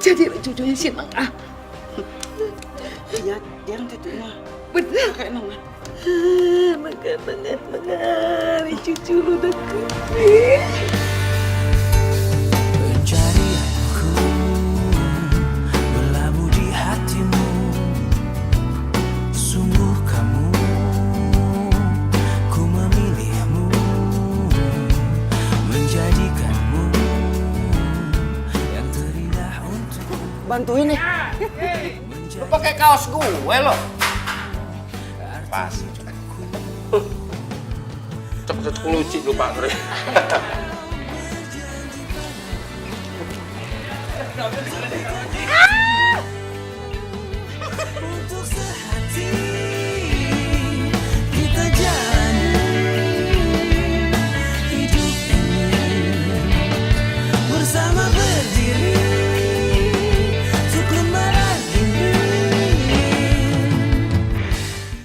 Jadi lu cucunya si Nengah. Dia cucunya. Bener. Kayak Nengah. Nengah, cucu lu udah gede. Pencarianku berlabuh di hatimu. Sungguh kamu, ku memilihmu, menjadikanmu yang terindah untukku. Bantuin ya. Lu pakai kaos gue lo. Pas. Cepet keluci lu Pak Tri. Gak bisa.